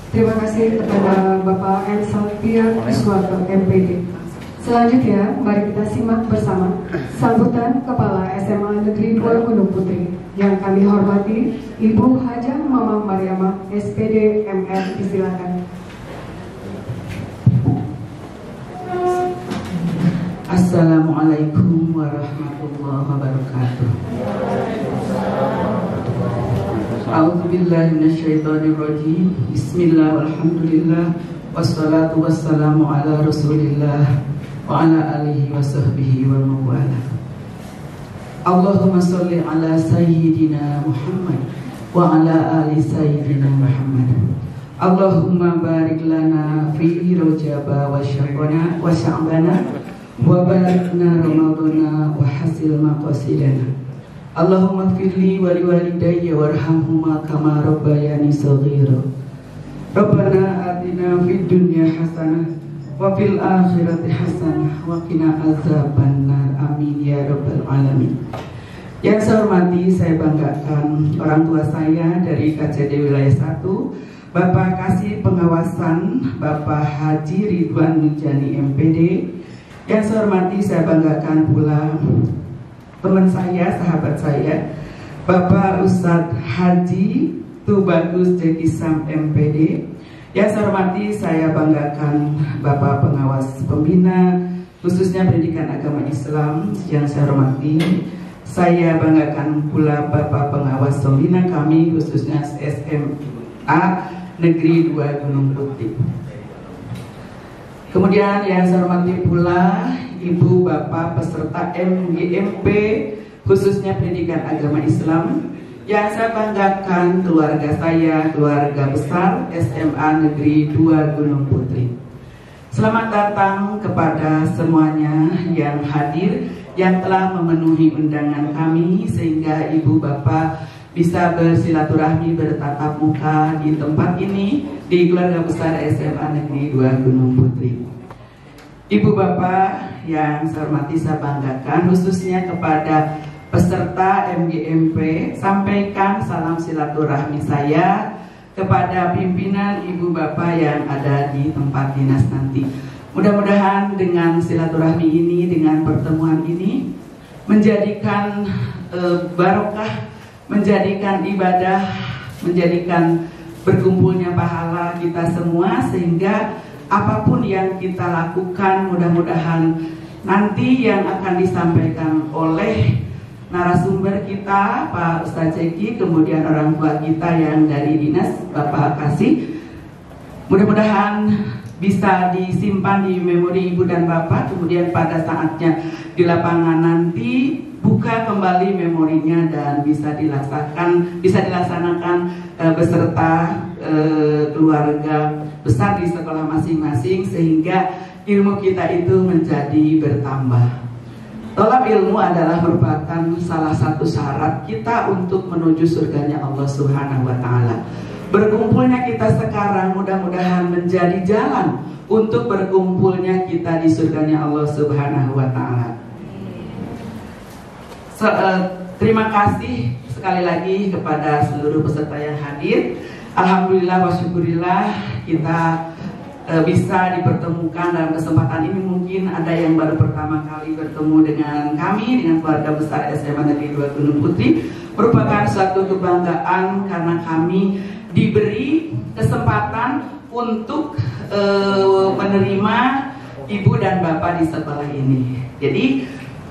Terima kasih kepada Bapak M. Satria Iswanto MPD. Selanjutnya, mari kita simak bersama sambutan Kepala SMA Negeri 2 Gunung Putri. Yang kami hormati, Ibu Hajah Mama Mariamah, SPD MR, disilakan. Assalamualaikum warahmatullahi wabarakatuh. A'udzubillahi minasyaitonirrajim. Bismillah walhamdulillah wassalatu wassalamu ala Rasulillah wa ala alihi wa sahbihi wa mawala. Allahumma sholli ala sayyidina Muhammad wa ala ali sayyidina Muhammad. Allahumma barik lana fi rajaba wa sya'bana wa sya'bana wa balikna ramadana wa hasil maqasidana. Allahumma firli wa liwalidayya warhamhuma kama rabbayani saghira. Rabbana atina fid dunya hasanah wa fil akhirati hasanah wa qina azabannar. Amin ya rabbal alamin. Yang saya hormati, saya banggakan orang tua saya dari KCD Wilayah 1, Bapak Kasih Pengawasan Bapak Haji Ridwan Nurjani MPD. Yang saya hormati, saya banggakan pula teman saya, sahabat saya, Bapak Ustadz Haji Tubagus Jekisam MPD. Yang saya hormati, saya banggakan Bapak Pengawas Pembina, khususnya Pendidikan Agama Islam. Yang saya hormati, saya banggakan pula Bapak Pengawas Pembina kami, khususnya SMA Negeri 2 Gunung Putri. Kemudian yang saya hormati pula Ibu Bapak peserta MGMP khususnya Pendidikan Agama Islam. Yang saya banggakan keluarga saya, keluarga besar SMA Negeri 2 Gunung Putri. Selamat datang kepada semuanya yang hadir, yang telah memenuhi undangan kami sehingga Ibu Bapak bisa bersilaturahmi bertatap muka di tempat ini, di keluarga besar SMA Negeri 2 Gunung Putri. Ibu Bapak yang saya hormati, saya banggakan khususnya kepada peserta MGMP, sampaikan salam silaturahmi saya kepada pimpinan Ibu Bapak yang ada di tempat dinas nanti. Mudah-mudahan dengan silaturahmi ini, dengan pertemuan ini menjadikan barokah, menjadikan ibadah, menjadikan berkumpulnya pahala kita semua, sehingga apapun yang kita lakukan mudah-mudahan nanti yang akan disampaikan oleh narasumber kita Pak Ustadz Ceki, kemudian orang tua kita yang dari dinas Bapak Kasih, mudah-mudahan bisa disimpan di memori ibu dan bapak, kemudian pada saatnya di lapangan nanti buka kembali memorinya dan bisa dilaksanakan beserta keluarga besar di sekolah masing-masing, sehingga ilmu kita itu menjadi bertambah. Tolak ilmu adalah merupakan salah satu syarat kita untuk menuju surganya Allah Subhanahu wa Ta'ala. Berkumpulnya kita sekarang mudah-mudahan menjadi jalan untuk berkumpulnya kita di surganya Allah Subhanahu wa Ta'ala. Terima kasih sekali lagi kepada seluruh peserta yang hadir. Alhamdulillah wa syukurillah kita bisa dipertemukan dalam kesempatan ini. Mungkin ada yang baru pertama kali bertemu dengan kami, dengan keluarga besar SMA Negeri 2 Gunung Putri. Merupakan suatu kebanggaan karena kami diberi kesempatan untuk menerima ibu dan bapak di sekolah ini. Jadi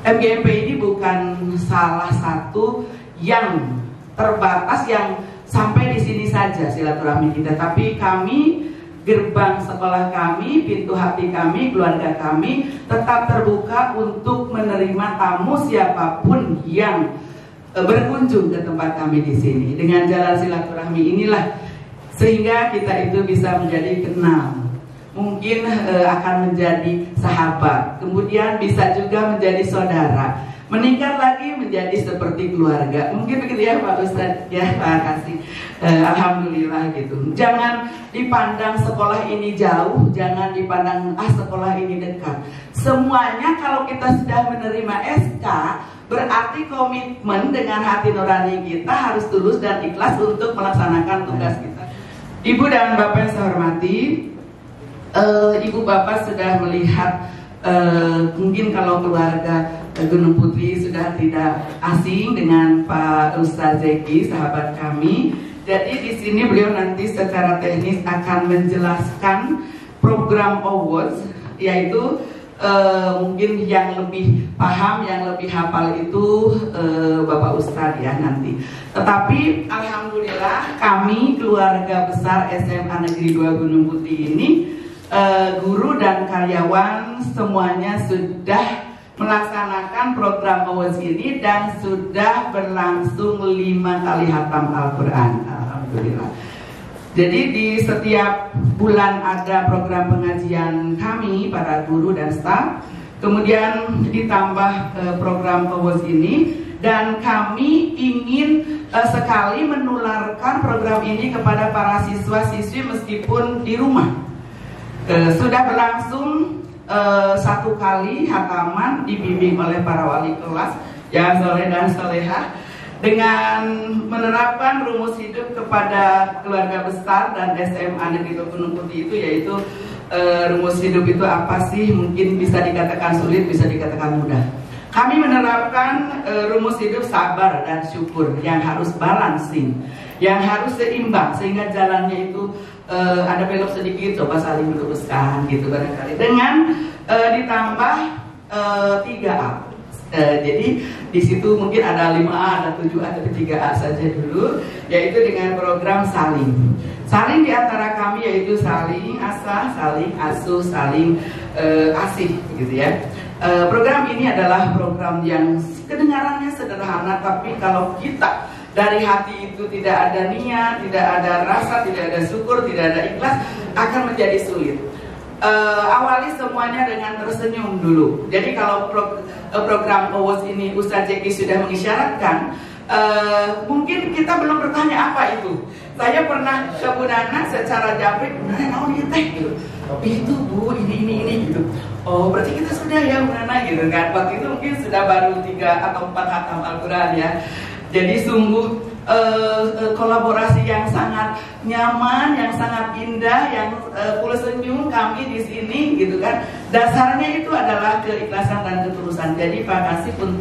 MGMP ini bukan salah satu yang terbatas yang sampai di sini saja silaturahmi kita, tapi kami, gerbang sekolah kami, pintu hati kami, keluarga kami tetap terbuka untuk menerima tamu siapapun yang berkunjung ke tempat kami di sini. Dengan jalan silaturahmi inilah sehingga kita itu bisa menjadi kenal, mungkin akan menjadi sahabat, kemudian bisa juga menjadi saudara, meningkat lagi menjadi seperti keluarga. Mungkin begitu ya Pak Ustadz, ya Pak Kasih. Alhamdulillah gitu. Jangan dipandang sekolah ini jauh, jangan dipandang sekolah ini dekat. Semuanya kalau kita sudah menerima SK, berarti komitmen dengan hati nurani kita harus tulus dan ikhlas untuk melaksanakan tugas kita. Ibu dan Bapak yang saya hormati, Ibu Bapak sudah melihat, mungkin kalau keluarga Gunung Putri sudah tidak asing dengan Pak Ustadz Zeki, sahabat kami. Jadi di sini beliau nanti secara teknis akan menjelaskan program awards, yaitu mungkin yang lebih paham, yang lebih hafal itu Bapak Ustadz ya nanti. Tetapi alhamdulillah kami keluarga besar SMA Negeri 2 Gunung Putri ini, guru dan karyawan semuanya sudah melaksanakan program awards ini dan sudah berlangsung 5 kali hatam Al-Quran. Alhamdulillah. Jadi di setiap bulan ada program pengajian kami para guru dan staf, kemudian ditambah program awards ini, dan kami ingin sekali menularkan program ini kepada para siswa-siswi meskipun di rumah. Sudah berlangsung 1 kali hataman dibimbing oleh para wali kelas yang soleh dan solehah, dengan menerapkan rumus hidup kepada keluarga besar dan SMA Negeri Gunung Putri itu, yaitu rumus hidup itu apa sih? Mungkin bisa dikatakan sulit, bisa dikatakan mudah. Kami menerapkan rumus hidup sabar dan syukur yang harus balancing, yang harus seimbang, sehingga jalannya itu ada belok sedikit, coba saling meluruskan gitu barangkali, dengan ditambah 3A. Jadi di situ mungkin ada 5A, ada 7A, ada 3A saja dulu, yaitu dengan program saling. Saling di antara kami yaitu saling asah, saling asuh, saling asih gitu ya. Program ini adalah program yang kedengarannya sederhana, tapi kalau kita dari hati itu tidak ada niat, tidak ada rasa, tidak ada syukur, tidak ada ikhlas, akan menjadi sulit. Awali semuanya dengan tersenyum dulu. Jadi kalau program awards ini Ustadz Zeki sudah mengisyaratkan, mungkin kita belum bertanya apa itu. Saya pernah ke Bu Nana secara japrik, Bu Nana mau teh gitu. Itu Bu, ini gitu. Oh berarti kita sudah ya Bu Nana gitu kan. Waktu itu mungkin sudah baru 3 atau 4 hatam Al-Quran ya. Jadi sungguh kolaborasi yang sangat nyaman, yang sangat indah, yang full senyum kami di sini gitu kan. Dasarnya itu adalah keikhlasan dan ketulusan. Jadi Pak Kasih pun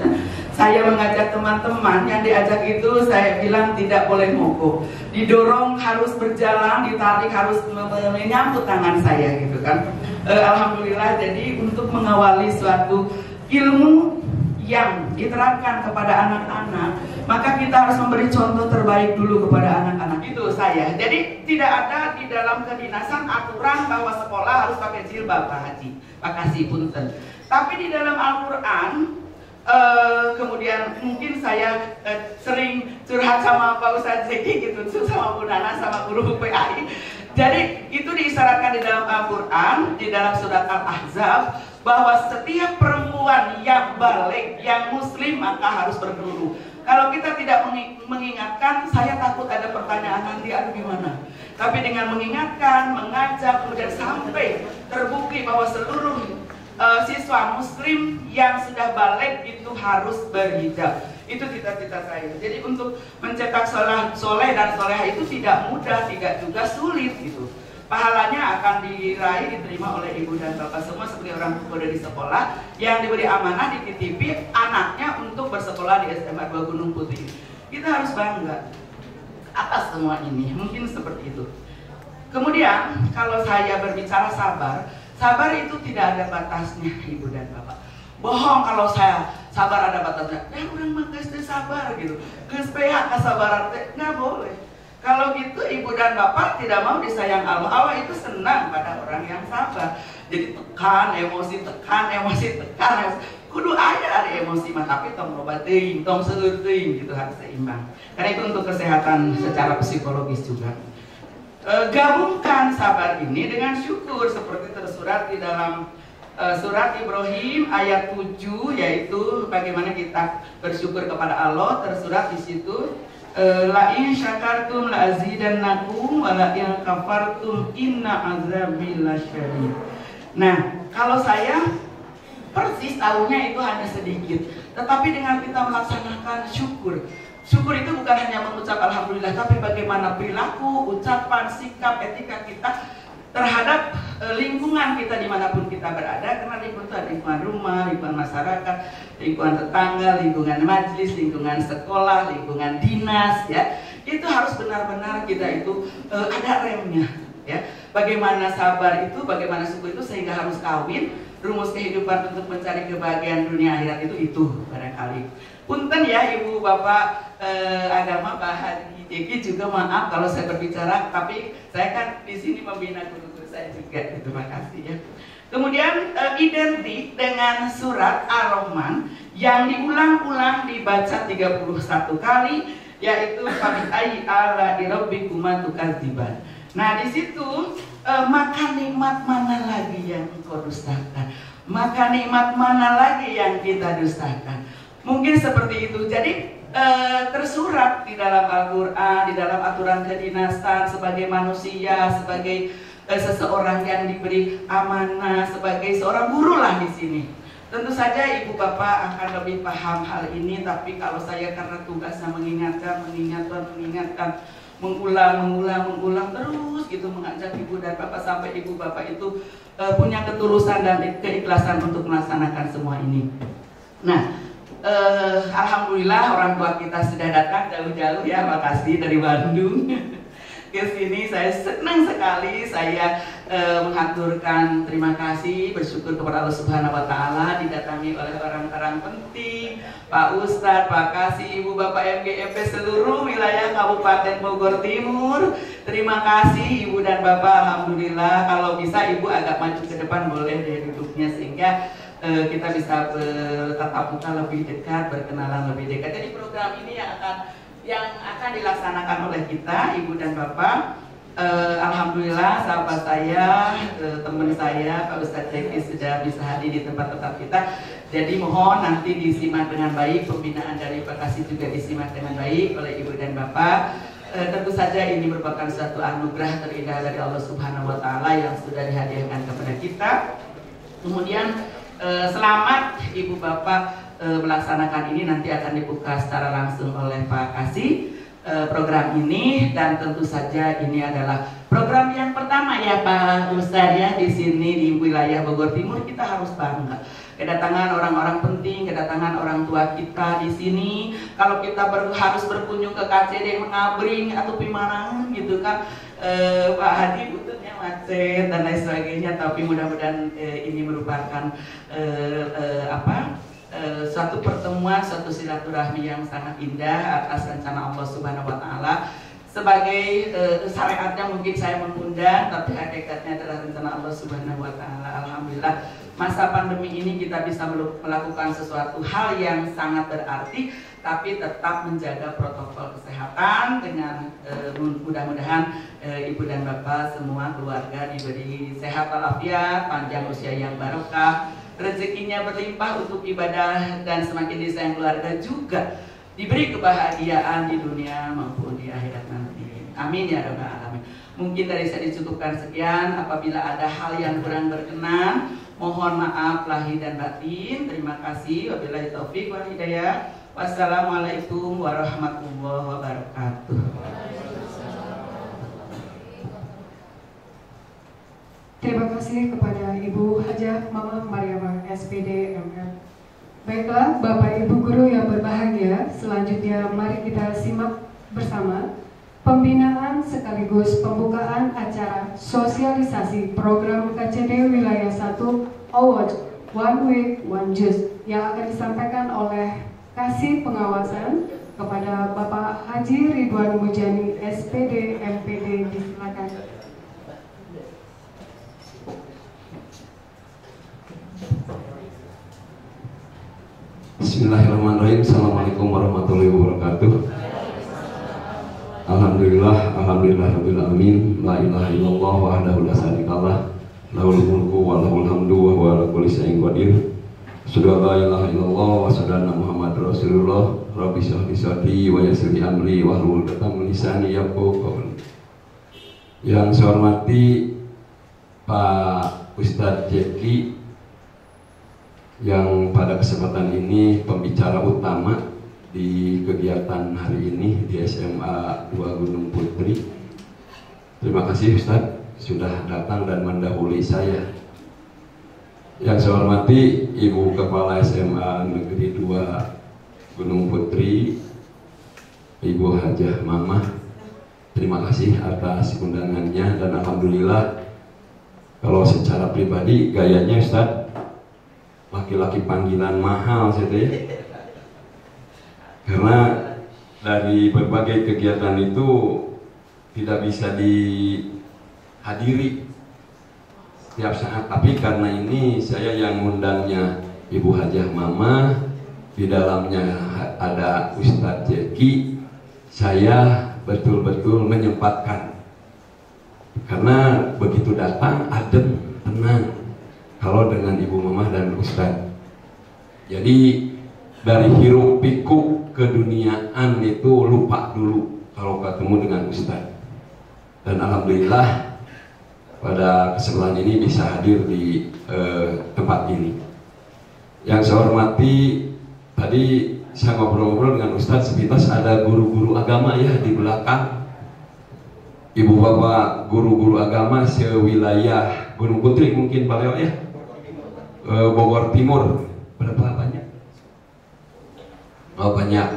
saya mengajak teman-teman yang diajak itu, saya bilang tidak boleh mogok, didorong harus berjalan, ditarik harus menyambut tangan saya gitu kan. Alhamdulillah, jadi untuk mengawali suatu ilmu yang diterapkan kepada anak-anak, maka kita harus memberi contoh terbaik dulu kepada anak-anak. Itu saya. Jadi tidak ada di dalam kedinasan aturan bahwa sekolah harus pakai jilbab, Pak Haji, Pak Kasih punten. Tapi di dalam Al-Quran, kemudian mungkin saya sering curhat sama Pak Ustadz Zeki gitu, sama Bu Nana, sama guru PAI. Jadi itu diisyaratkan di dalam Al-Quran, di dalam surat Al-Ahzab, bahwa setiap perempuan yang balik, yang muslim, maka harus berkerudung. Kalau kita tidak mengingatkan, saya takut ada pertanyaan nanti, aduh gimana. Tapi dengan mengingatkan, mengajak, kemudian sampai terbukti bahwa seluruh siswa muslim yang sudah balik itu harus berhijab. Itu cita-cita saya. Jadi untuk mencetak soleh dan solehah itu tidak mudah, tidak juga sulit gitu. Pahalanya akan diraih, diterima oleh ibu dan bapak semua seperti orang tua dari sekolah yang diberi amanah, dititipi anaknya untuk bersekolah di SMA 2 Gunung Putri. Kita harus bangga atas semua ini, mungkin seperti itu. Kemudian kalau saya berbicara sabar, sabar itu tidak ada batasnya ibu dan bapak. Bohong kalau saya sabar ada batasnya. Ya orang makas deh sabar gitu. Kesepeak kesabaran teh nggak boleh. Kalau gitu ibu dan bapak tidak mau disayang Allah. Allah itu senang pada orang yang sabar. Jadi tekan emosi, tekan. Kudu aja ada emosi mah, tapi tong loba teuing, tong seueur teuing gitu, harus seimbang. Karena itu untuk kesehatan secara psikologis juga. Gabungkan sabar ini dengan syukur seperti tersurat di dalam surat Ibrahim ayat 7, yaitu bagaimana kita bersyukur kepada Allah. Tersurat di situ, la in syakartum la azidannakum wa la in kafartum inna azabi lasyadid. Nah, kalau saya persis tahunya itu hanya sedikit, tetapi dengan kita melaksanakan syukur, Syukur itu bukan hanya mengucap alhamdulillah, tapi bagaimana perilaku, ucapan, sikap, etika kita terhadap lingkungan kita dimanapun kita berada. Karena lingkungan itu ada lingkungan rumah, lingkungan masyarakat, lingkungan tetangga, lingkungan majelis, lingkungan sekolah, lingkungan dinas, ya. Itu harus benar-benar kita itu ada remnya, ya. Bagaimana sabar itu, bagaimana syukur itu, sehingga harus kawin. Rumus kehidupan untuk mencari kebahagiaan dunia akhirat itu barangkali. Punten ya Ibu Bapak agama Pak Haji Jeki juga, maaf kalau saya berbicara, tapi saya kan di sini membina guru-guru saya juga. Terima kasih ya. Kemudian identik dengan surat Ar-Rahman yang diulang-ulang dibaca 31 kali, yaitu fabi'ayyi ala'i rabbikuma tukadziban. Nah, di situ maka nikmat mana lagi yang engkau dustakan? Maka nikmat mana lagi yang kita dustakan? Mungkin seperti itu. Jadi tersurat di dalam Al-Quran, di dalam aturan kedinasan sebagai manusia, sebagai seseorang yang diberi amanah, sebagai seorang guru lah di sini. Tentu saja Ibu Bapak akan lebih paham hal ini, tapi kalau saya karena tugasnya mengingatkan, mengulang terus gitu, mengajak Ibu dan Bapak sampai Ibu Bapak itu punya ketulusan dan keikhlasan untuk melaksanakan semua ini. Nah, alhamdulillah orang tua kita sudah datang jauh-jauh ya, makasih dari Bandung ke sini. Saya senang sekali, saya mengaturkan terima kasih, bersyukur kepada Allah Subhanahu wa taala didatangi oleh orang-orang penting, Pak Ustadz, Pak Kasih, Ibu Bapak MGMP seluruh wilayah Kabupaten Bogor Timur. Terima kasih Ibu dan Bapak, alhamdulillah. Kalau bisa Ibu agak maju ke depan boleh deh duduknya, sehingga kita bisa bertatap muka lebih dekat, berkenalan lebih dekat. Jadi program ini yang akan dilaksanakan oleh kita, Ibu dan Bapak. Alhamdulillah sahabat saya, teman saya Pak Ustadz Jeki sudah bisa hadir di tempat-tempat kita. Jadi mohon nanti disimak dengan baik, pembinaan dari Pak Kasih juga disimak dengan baik oleh Ibu dan Bapak. Tentu saja ini merupakan suatu anugerah terindah dari Allah Subhanahu wa taala yang sudah dihadiahkan kepada kita. Kemudian selamat Ibu Bapak melaksanakan ini, nanti akan dibuka secara langsung oleh Pak Kasih program ini, dan tentu saja ini adalah program yang pertama ya Pak Ustadz ya di sini di wilayah Bogor Timur. Kita harus bangga kedatangan orang-orang penting, kedatangan orang tua kita di sini. Kalau kita harus berkunjung ke KCD Mengabring atau Pimarangan gitu kan, Pak Haji butuhnya macet dan lain sebagainya, tapi mudah-mudahan ini merupakan suatu pertemuan, suatu silaturahmi yang sangat indah atas rencana Allah Subhanahu wa taala. Sebagai syariatnya mungkin saya mengundang, tapi hakikatnya adalah rencana Allah Subhanahu wa taala. Alhamdulillah masa pandemi ini kita bisa melakukan sesuatu hal yang sangat berarti, tapi tetap menjaga protokol kesehatan dengan mudah-mudahan Ibu dan Bapak semua keluarga diberi sehat walafiat, panjang usia yang barokah, rezekinya berlimpah untuk ibadah, dan semakin disayang keluarga juga diberi kebahagiaan di dunia maupun di akhirat nanti. Amin ya rabbal alamin. Mungkin dari saya dicukupkan sekian. Apabila ada hal yang kurang berkenan, mohon maaf lahir dan batin. Terima kasih. Wabillahi taufik wal hidayah. Wassalamualaikum warahmatullahi wabarakatuh. Terima kasih kepada Ibu Hajah Mama Mariamah SPD MM. Baiklah Bapak Ibu Guru yang berbahagia, selanjutnya mari kita simak bersama pembinaan sekaligus pembukaan acara sosialisasi program KCD Wilayah 1 Award One Week One Juice yang akan disampaikan oleh Kasih Pengawasan kepada Bapak Haji Ridwan Mujani SPD MPD. Disilakan. Bismillahirrahmanirrahim. Assalamualaikum warahmatullahi wabarakatuh. Alhamdulillah rabbil alamin. La ilaha illallah wahdahu la syarikalah, lahul mulku wa lahul hamdu wa huwa ala kulli syai'in qadir. Asyhadu an la ilaha illallah wa asyhadu anna Muhammadar Rasulullah. Rabbi shrah li sadri wa yassir li amri wahlul 'uqdatam min lisani yafqahu qawli. Yang saya hormati Pak Ustadz Jeki, yang pada kesempatan ini pembicara utama di kegiatan hari ini di SMA 2 Gunung Putri. Terima kasih Ustadz sudah datang dan mendahului saya. Yang saya hormati Ibu Kepala SMA Negeri 2 Gunung Putri, Ibu Hajah Mamah, terima kasih atas undangannya. Dan alhamdulillah, kalau secara pribadi gayanya Ustadz laki-laki panggilan mahal saya, karena dari berbagai kegiatan itu tidak bisa dihadiri setiap saat, tapi karena ini saya yang ngundangnya Ibu Hajah Mamah, di dalamnya ada Ustadz Jeki, saya betul-betul menyempatkan, karena begitu datang adem, tenang kalau dengan Ibu Mamah dan Ustadz. Jadi dari hiruk pikuk keduniaan itu lupa dulu kalau ketemu dengan Ustadz. Dan alhamdulillah pada kesempatan ini bisa hadir di tempat ini. Yang saya hormati, tadi saya ngobrol-ngobrol dengan Ustadz sepintas, ada guru-guru agama ya di belakang. Ibu bapak guru-guru agama sewilayah Gunung Putri, mungkin Pak Leo ya, Bogor Timur, berapa banyak? Oh banyak.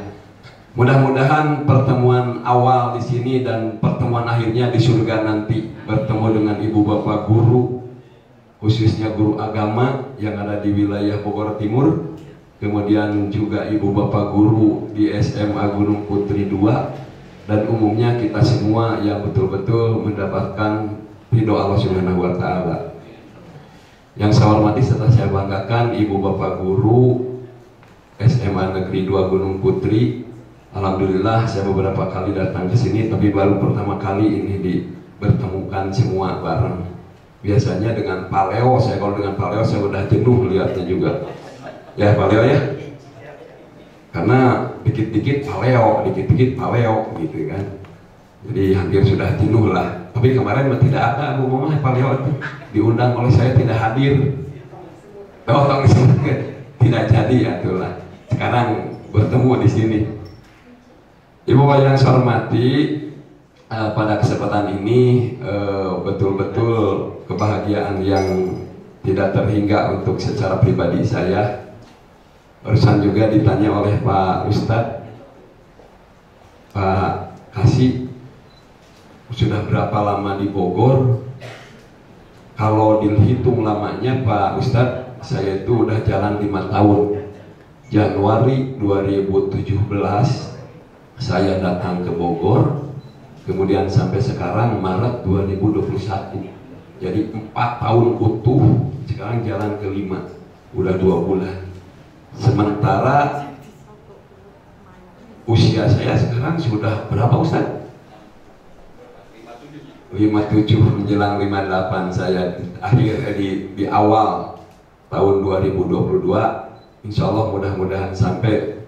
Mudah-mudahan pertemuan awal di sini dan pertemuan akhirnya di surga nanti, bertemu dengan ibu bapak guru, khususnya guru agama yang ada di wilayah Bogor Timur, kemudian juga ibu bapak guru di SMA Gunung Putri 2, dan umumnya kita semua yang betul-betul mendapatkan ridho Allah Subhanahu wa Ta'ala. Yang saya hormati serta saya banggakan ibu bapak guru SMA Negeri 2 Gunung Putri. Alhamdulillah saya beberapa kali datang ke sini, tapi baru pertama kali ini dipertemukan semua bareng. Biasanya dengan Pak Leo, kalau dengan Pak Leo saya udah jenuh lihatnya juga. Ya Pak Leo ya. Karena dikit-dikit Pak Leo, dikit-dikit Pak Leo gitu kan. Jadi hampir sudah jenuh lah. Tapi kemarin tidak ada Bu Mamah, Pak Leo itu diundang oleh saya tidak hadir. Oh, tidak jadi ya itulah. Sekarang bertemu di sini. Ibu bapak yang saya hormati, pada kesempatan ini betul-betul kebahagiaan yang tidak terhingga untuk secara pribadi saya. Barusan juga ditanya oleh Pak Ustadz, Pak Kasih, sudah berapa lama di Bogor? Kalau dihitung lamanya Pak Ustadz, saya itu udah jalan 5 tahun. Januari 2017 saya datang ke Bogor, kemudian sampai sekarang Maret 2021. Jadi 4 tahun utuh, sekarang jalan ke-5, udah 2 bulan. Sementara usia saya sekarang sudah berapa Ustaz? 57 menjelang 58. Saya akhir di awal tahun 2022, insya Allah mudah-mudahan sampai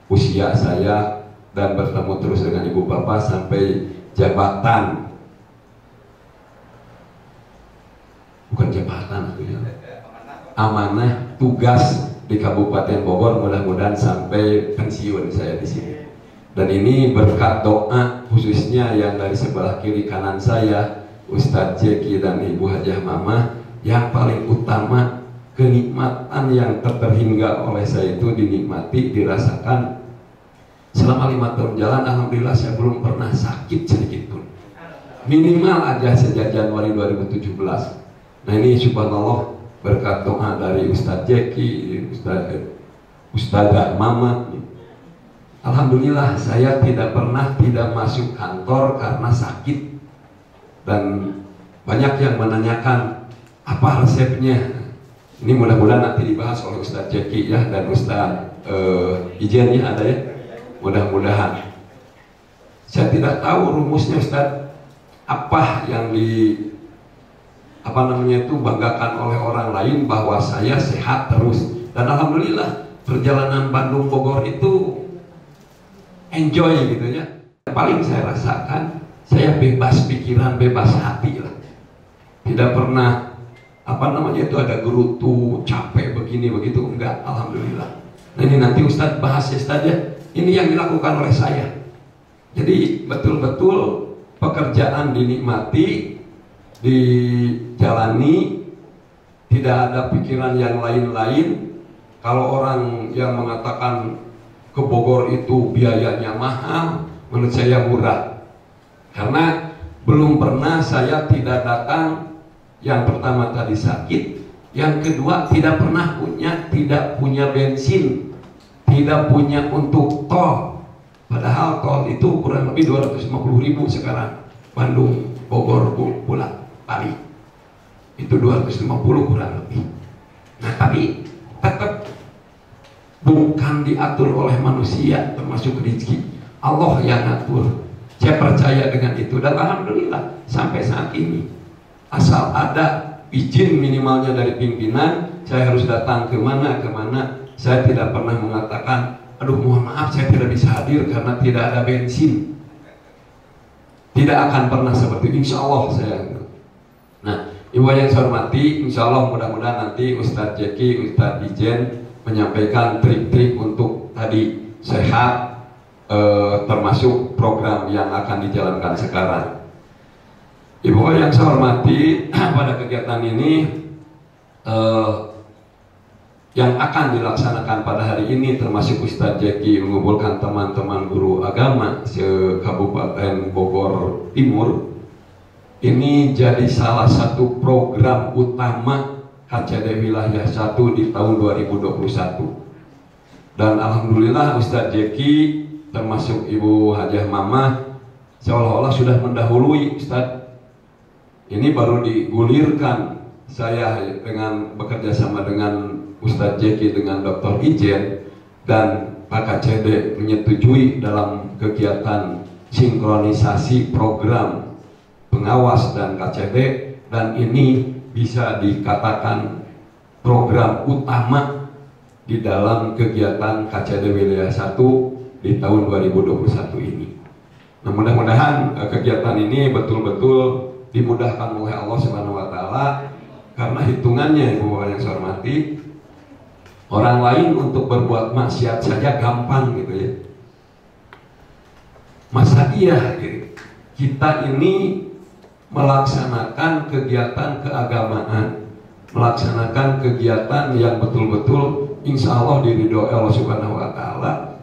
usia saya dan bertemu terus dengan ibu bapak sampai jabatan, bukan jabatan ya, amanah tugas di Kabupaten Bogor, mudah-mudahan sampai pensiun saya di sini. Dan ini berkat doa khususnya yang dari sebelah kiri kanan saya, Ustadz Jeki dan Ibu Hajah Mamah. Yang paling utama, kenikmatan yang terhingga oleh saya itu dinikmati, dirasakan selama 5 tahun jalan. Alhamdulillah saya belum pernah sakit sedikit pun, minimal aja sejak Januari 2017. Nah ini subhanallah berkat doa dari Ustadz Jeki, Ustadzah Mama. Alhamdulillah saya tidak pernah tidak masuk kantor karena sakit. Dan banyak yang menanyakan apa resepnya. Ini mudah-mudahan nanti dibahas oleh Ustadz Jeki ya, dan Ustadz Ijennya ada ya, mudah-mudahan. Saya tidak tahu rumusnya Ustadz, apa yang itu banggakan oleh orang lain bahwa saya sehat terus. Dan alhamdulillah perjalanan Bandung Bogor itu enjoy gitu ya. Paling saya rasakan saya bebas pikiran, bebas hati lah. Tidak pernah itu ada gerutu, capek begini begitu, enggak, alhamdulillah. Nah ini nanti Ustadz bahas ya Ustadz ya, Ini yang dilakukan oleh saya. Jadi betul-betul pekerjaan dinikmati, dijalani, tidak ada pikiran yang lain-lain. Kalau orang yang mengatakan ke Bogor itu biayanya mahal, menurut saya murah. Karena belum pernah saya tidak datang. Yang pertama tadi sakit, yang kedua tidak punya bensin, tidak punya untuk tol. Padahal tol itu kurang lebih 250.000 sekarang. Bandung, Bogor, pulang balik itu 250 kurang lebih. Nah tapi tetap bukan diatur oleh manusia, termasuk rezeki. Allah yang ngatur. Saya percaya dengan itu dan alhamdulillah sampai saat ini asal ada izin minimalnya dari pimpinan, saya harus datang kemana. Saya tidak pernah mengatakan, aduh mohon maaf saya tidak bisa hadir karena tidak ada bensin. Tidak akan pernah seperti itu, insya Allah saya. Nah, ibu yang saya hormati, insya Allah mudah-mudahan nanti Ustadz Jeki, Ustadz Ijen menyampaikan trik-trik untuk tadi sehat, termasuk program yang akan dijalankan sekarang. Ibu yang saya hormati, pada kegiatan ini yang akan dilaksanakan pada hari ini termasuk Ustadz Jeki mengumpulkan teman-teman guru agama se-Kabupaten Bogor Timur. Ini jadi salah satu program utama KCD Wilayah 1 di tahun 2021. Dan alhamdulillah Ustadz Jeki termasuk Ibu Hajah Mamah seolah-olah sudah mendahului Ustadz. Ini baru digulirkan saya dengan bekerja sama dengan Ustadz Jeki dengan Dr. Ijen dan Pak KCD menyetujui dalam kegiatan sinkronisasi program pengawas dan KCD, dan ini bisa dikatakan program utama di dalam kegiatan KCD Wilayah 1 di tahun 2021 ini. Nah, mudah-mudahan kegiatan ini betul-betul dimudahkan oleh Allah Subhanahu wa taala, karena hitungannya Ibu yang saya hormati, orang lain untuk berbuat maksiat saja gampang gitu ya. Masa iya gitu. Kita ini melaksanakan kegiatan keagamaan, melaksanakan kegiatan yang betul-betul insya Allah diridhoi Allah Subhanahu wa taala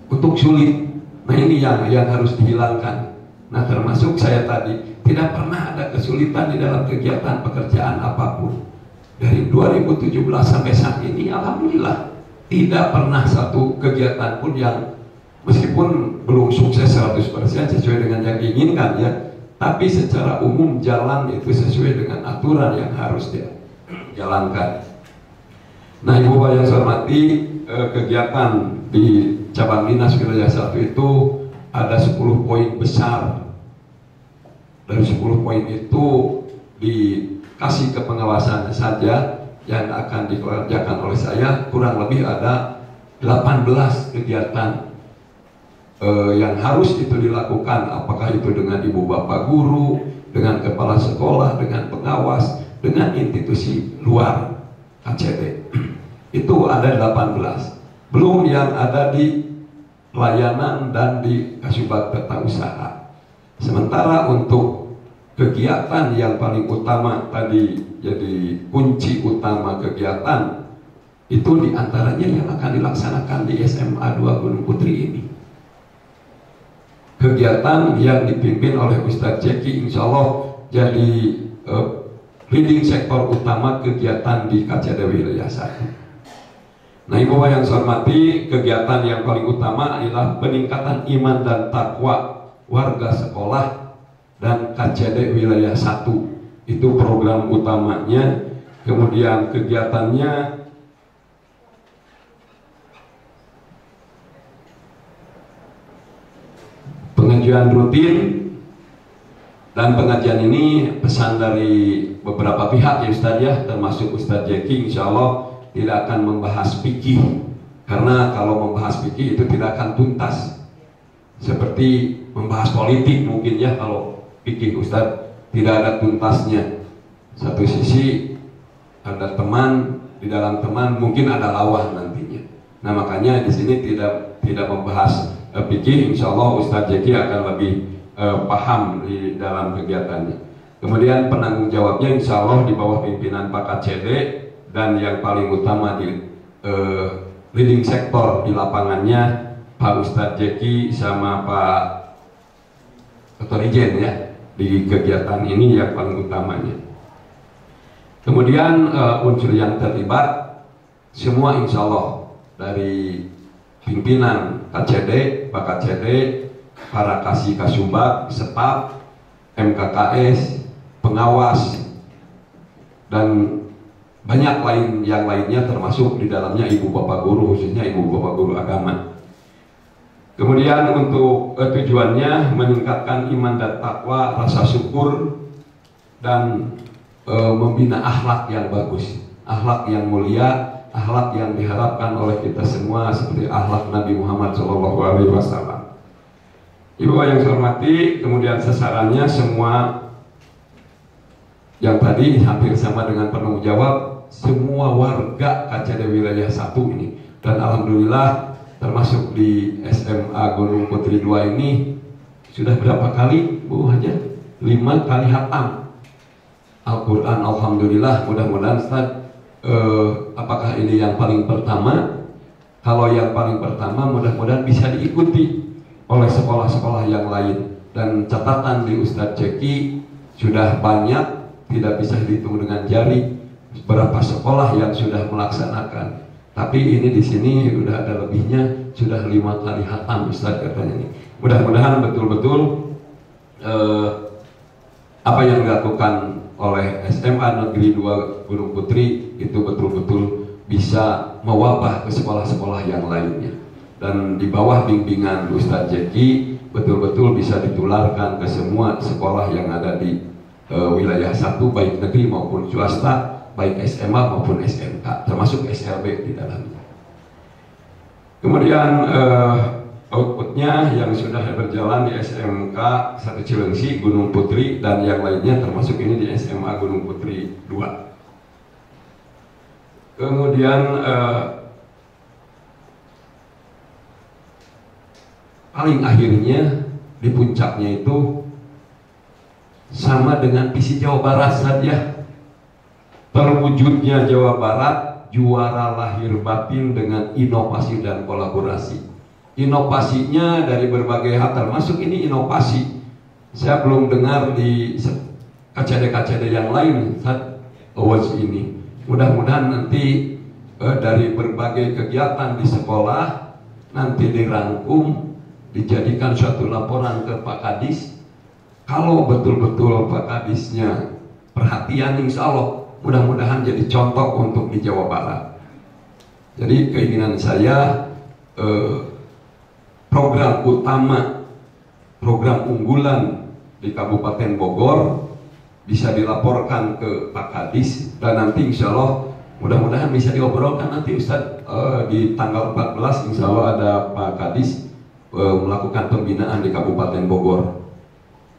untuk sulit. Nah ini yang harus dihilangkan. Nah termasuk saya tadi tidak pernah ada kesulitan di dalam kegiatan pekerjaan apapun. Dari 2017 sampai saat ini alhamdulillah tidak pernah satu kegiatan pun yang meskipun belum sukses 100% sesuai dengan yang diinginkan ya, tapi secara umum jalan itu sesuai dengan aturan yang harus dijalankan. Nah Ibu yang saya hormati, kegiatan di cabang dinas wilayah 1 itu ada 10 poin besar. Dari 10 poin itu dikasih ke pengawasan saja yang akan dikerjakan oleh saya, kurang lebih ada 18 kegiatan yang harus itu dilakukan, apakah itu dengan ibu bapak guru, dengan kepala sekolah, dengan pengawas, dengan institusi luar KCD. Itu ada 18, belum yang ada di pelayanan dan di Kasubat Tata Usaha. Sementara untuk kegiatan yang paling utama tadi jadi kunci utama kegiatan itu diantaranya yang akan dilaksanakan di SMA 2 Gunung Putri ini. Kegiatan yang dipimpin oleh Ustadz Jeki insya Allah jadi leading sektor utama kegiatan di KCD Wilayah 1. Nah Ibu yang saya hormati, kegiatan yang paling utama adalah peningkatan iman dan takwa warga sekolah dan KCD Wilayah 1. Itu program utamanya. Kemudian kegiatannya pengajian rutin, dan pengajian ini pesan dari beberapa pihak ya Ustadz ya, termasuk Ustadz Jeki insya Allah tidak akan membahas fikih, karena kalau membahas fikih itu tidak akan tuntas seperti membahas politik mungkin ya. Kalau fikih Ustadz tidak ada tuntasnya. Satu sisi ada teman, di dalam teman mungkin ada lawan nantinya. Nah makanya di sini tidak membahas fikih. Insya Allah Ustadz Jeki akan lebih paham di dalam kegiatannya. Kemudian penanggung jawabnya insya Allah di bawah pimpinan Pak KCD, dan yang paling utama di leading sektor di lapangannya Pak Ustadz Jeki sama Pak Dr. Ijen ya, di kegiatan ini yang paling utamanya. Kemudian unsur yang terlibat semua insya Allah dari pimpinan KCD, Pak KCD, para kasih kasubag, staf, MKKS, pengawas, dan banyak yang lainnya, termasuk di dalamnya ibu bapak guru, khususnya ibu bapak guru agama. Kemudian untuk tujuannya meningkatkan iman dan takwa, rasa syukur, dan membina akhlak yang bagus, akhlak yang mulia, akhlak yang diharapkan oleh kita semua seperti akhlak Nabi Muhammad SAW. Ibu yang saya hormati, kemudian sasarannya semua yang tadi hampir sama dengan penanggung jawab semua warga KCD wilayah 1 ini, dan alhamdulillah termasuk di SMA Gunung Putri 2 ini sudah berapa kali Bu Haja? 5 kali hatam Al-Quran, alhamdulillah. Mudah-mudahan Ustaz, apakah ini yang paling pertama? Kalau yang paling pertama mudah-mudahan bisa diikuti oleh sekolah-sekolah yang lain. Dan catatan di Ustadz Jeki sudah banyak, tidak bisa dihitung dengan jari berapa sekolah yang sudah melaksanakan. Tapi ini di sini udah ada lebihnya, sudah 5 kali hatam Ustadz katanya ini. Mudah-mudahan betul-betul apa yang dilakukan oleh SMA Negeri 2 Gunung Putri itu betul-betul bisa mewabah ke sekolah-sekolah yang lainnya, dan di bawah bimbingan Ustadz Jeki betul-betul bisa ditularkan ke semua sekolah yang ada di wilayah 1, baik negeri maupun swasta, baik SMA maupun SMK, termasuk SLB di dalamnya. Kemudian outputnya yang sudah berjalan di SMK 1 Cilengsi, Gunung Putri, dan yang lainnya termasuk ini di SMA Gunung Putri 2. Kemudian paling akhirnya di puncaknya itu sama dengan visi Jawa Barat saja, terwujudnya Jawa Barat juara lahir batin dengan inovasi dan kolaborasi. Inovasinya dari berbagai hal, termasuk ini inovasi. Saya belum dengar di KCD-KCD yang lain saat awards ini. Mudah-mudahan nanti dari berbagai kegiatan di sekolah nanti dirangkum, dijadikan suatu laporan ke Pak Kadis. Kalau betul-betul Pak Kadisnya perhatian, insya Allah mudah-mudahan jadi contoh untuk di Jawa Barat. Jadi keinginan saya program utama, program unggulan di Kabupaten Bogor bisa dilaporkan ke Pak Kadis, dan nanti insya Allah mudah-mudahan bisa diobrolkan nanti Ustadz di tanggal 14 insya Allah ada Pak Kadis melakukan pembinaan di Kabupaten Bogor,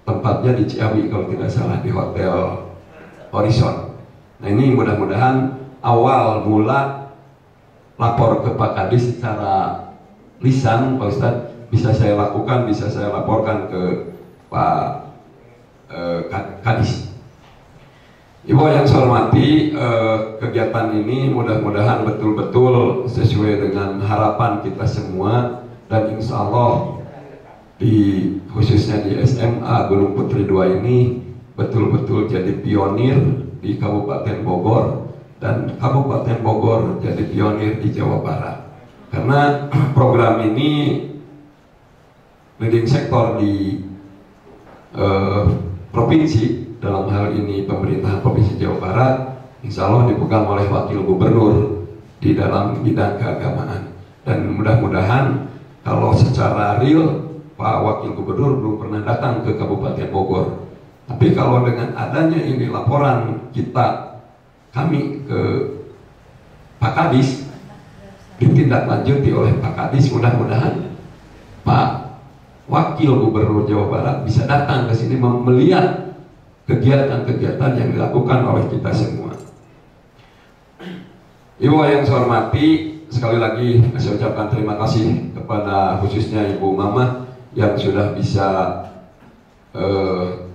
tempatnya di Ciawi kalau tidak salah, di Hotel Horizon. Nah ini mudah-mudahan awal mula lapor ke Pak Kadis secara lisan Pak Ustadz bisa saya lakukan, bisa saya laporkan ke Pak Kadis. Ibu yang saya hormati, kegiatan ini mudah-mudahan betul-betul sesuai dengan harapan kita semua, dan insya Allah khususnya di SMA Gunung Putri 2 ini betul-betul jadi pionir di Kabupaten Bogor, dan Kabupaten Bogor jadi pionir di Jawa Barat. Karena program ini leading sektor di provinsi, dalam hal ini pemerintahan Provinsi Jawa Barat, insya Allah dipegang oleh Wakil Gubernur di dalam bidang keagamaan. Dan mudah-mudahan kalau secara real Pak Wakil Gubernur belum pernah datang ke Kabupaten Bogor, tapi kalau dengan adanya ini laporan kami ke Pak Kadis, ditindaklanjuti oleh Pak Kadis, mudah-mudahan Pak Wakil Gubernur Jawa Barat bisa datang ke sini melihat kegiatan-kegiatan yang dilakukan oleh kita semua. Ibu yang saya hormati, sekali lagi saya ucapkan terima kasih kepada khususnya Ibu Mama yang sudah bisa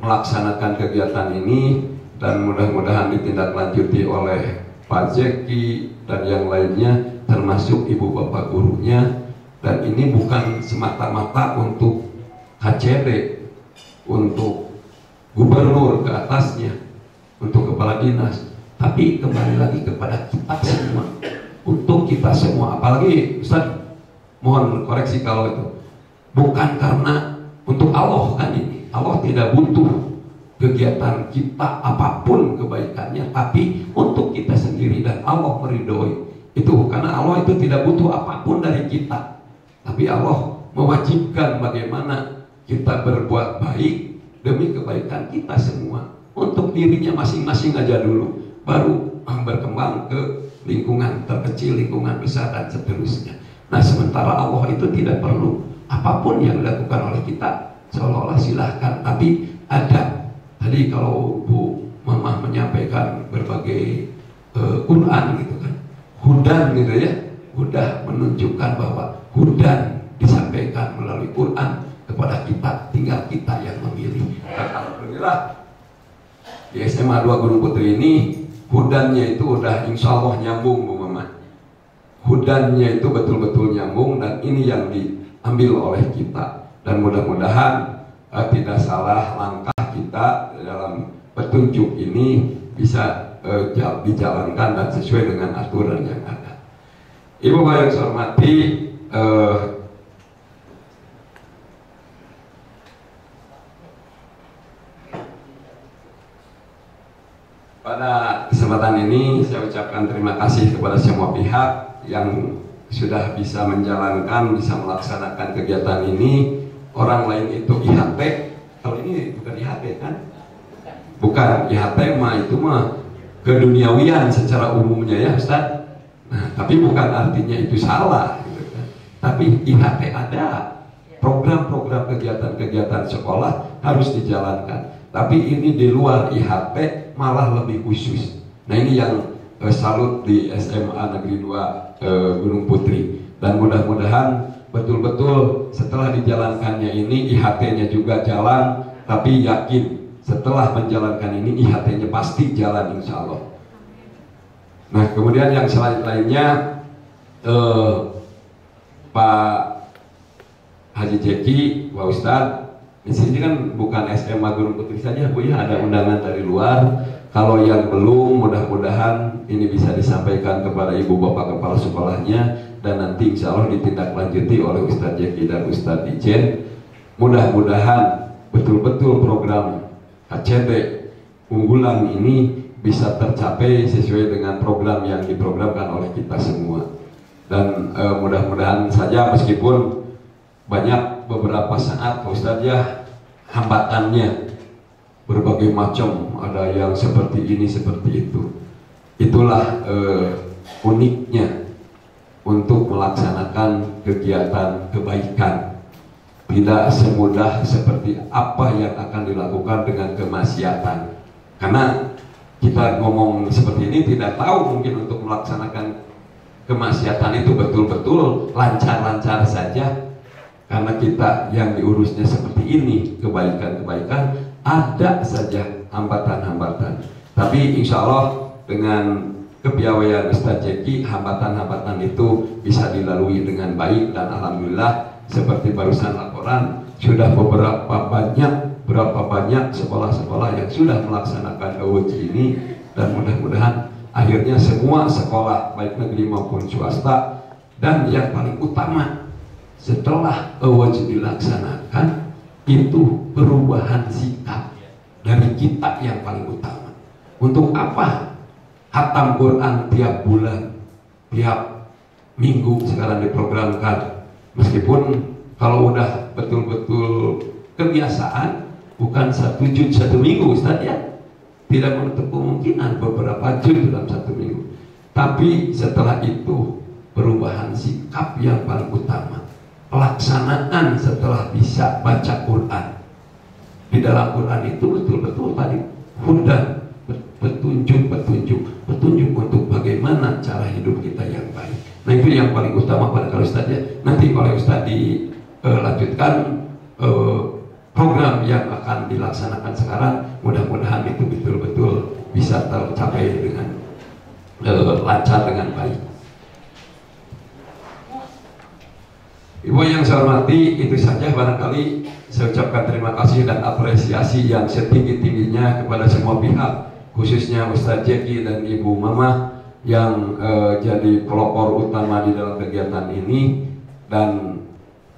melaksanakan kegiatan ini, dan mudah-mudahan ditindaklanjuti oleh Pak Zeki dan yang lainnya termasuk ibu bapak gurunya. Dan ini bukan semata-mata untuk HCD, untuk gubernur ke atasnya, untuk kepala dinas, tapi kembali lagi kepada kita semua, untuk kita semua. Apalagi Ustaz, mohon koreksi kalau itu bukan karena untuk Allah kan ini. Allah tidak butuh kegiatan kita apapun kebaikannya, tapi untuk kita sendiri, dan Allah meridhoi itu. Karena Allah itu tidak butuh apapun dari kita, tapi Allah mewajibkan bagaimana kita berbuat baik demi kebaikan kita semua. Untuk dirinya masing-masing aja dulu, baru berkembang ke lingkungan terkecil, lingkungan besar, dan seterusnya. Nah, sementara Allah itu tidak perlu apapun yang dilakukan oleh kita, seolah-olah silahkan. Tapi ada tadi kalau Bu Mama menyampaikan berbagai Quran gitu kan, hudan gitu ya, udah menunjukkan bahwa hudan disampaikan melalui Quran kepada kita, tinggal kita yang memilih. Dan alhamdulillah di SMA 2 Gunung Putri ini hudannya itu udah insya Allah nyambung Bu Mama. Hudannya itu betul-betul nyambung, dan ini yang diambil oleh kita. Dan mudah-mudahan tidak salah langkah kita dalam petunjuk ini bisa dijalankan dan sesuai dengan aturan yang ada. Ibu bapak yang saya hormati, pada kesempatan ini saya ucapkan terima kasih kepada semua pihak yang sudah bisa menjalankan, bisa melaksanakan kegiatan ini. Orang lain itu IHT, kalau ini bukan IHT kan? Bukan, IHT mah itu mah keduniawian secara umumnya ya Ustaz. Nah, tapi bukan artinya itu salah gitu kan. Tapi IHT ada, program-program kegiatan-kegiatan sekolah harus dijalankan. Tapi ini di luar IHT malah lebih khusus. Nah, ini yang salut di SMA Negeri 2 Gunung Putri. Dan mudah-mudahan betul-betul setelah dijalankannya ini IHT-nya juga jalan, tapi yakin setelah menjalankan ini IHT-nya pasti jalan insya Allah. Nah, kemudian yang lainnya Pak Haji Jeki, Pak Ustadz, di sini kan bukan SMA Gunung Putri saja Bu ya, ada undangan dari luar. Kalau yang belum, mudah-mudahan ini bisa disampaikan kepada ibu bapak kepala sekolahnya, dan nanti insya Allah ditindaklanjuti oleh Ustadz Jeki dan Ustadz Ijen. Mudah-mudahan betul-betul program HCD unggulan ini bisa tercapai sesuai dengan program yang diprogramkan oleh kita semua. Dan mudah-mudahan saja meskipun banyak beberapa saat Ustadz ya hambatannya berbagai macam, ada yang seperti ini seperti itu. Itulah uniknya untuk melaksanakan kegiatan kebaikan. Tidak semudah seperti apa yang akan dilakukan dengan kemaksiatan. Karena kita ngomong seperti ini tidak tahu mungkin untuk melaksanakan kemaksiatan itu betul-betul lancar-lancar saja. Karena kita yang diurusnya seperti ini, kebaikan-kebaikan ada saja hambatan-hambatan. Tapi insya Allah dengan kepiawaian Ustadz Jeki, hambatan-hambatan itu bisa dilalui dengan baik. Dan alhamdulillah seperti barusan laporan, sudah berapa banyak sekolah-sekolah yang sudah melaksanakan AWJ ini. Dan mudah-mudahan akhirnya semua sekolah baik negeri maupun swasta. Dan yang paling utama, setelah AWJ dilaksanakan, itu perubahan sikap dari kita yang paling utama. Untuk apa khatam Quran tiap bulan, tiap minggu sekarang diprogramkan? Meskipun kalau udah betul-betul kebiasaan, bukan 1 juz 1 minggu Ustaz ya, tidak menutup kemungkinan beberapa juz dalam 1 minggu. Tapi setelah itu perubahan sikap yang paling utama. Pelaksanaan setelah bisa baca Quran. Di dalam Quran itu betul-betul tadi petunjuk untuk bagaimana cara hidup kita yang baik. Nah itu yang paling utama pada kalau Ustaz ya. Nanti oleh Ustaz dilanjutkan program yang akan dilaksanakan sekarang, mudah-mudahan itu betul-betul bisa tercapai dengan lancar dengan baik. Ibu yang saya hormati, itu saja barangkali saya ucapkan terima kasih dan apresiasi yang setinggi-tingginya kepada semua pihak, khususnya Ustadz Jeki dan Ibu Mama yang jadi pelopor utama di dalam kegiatan ini. Dan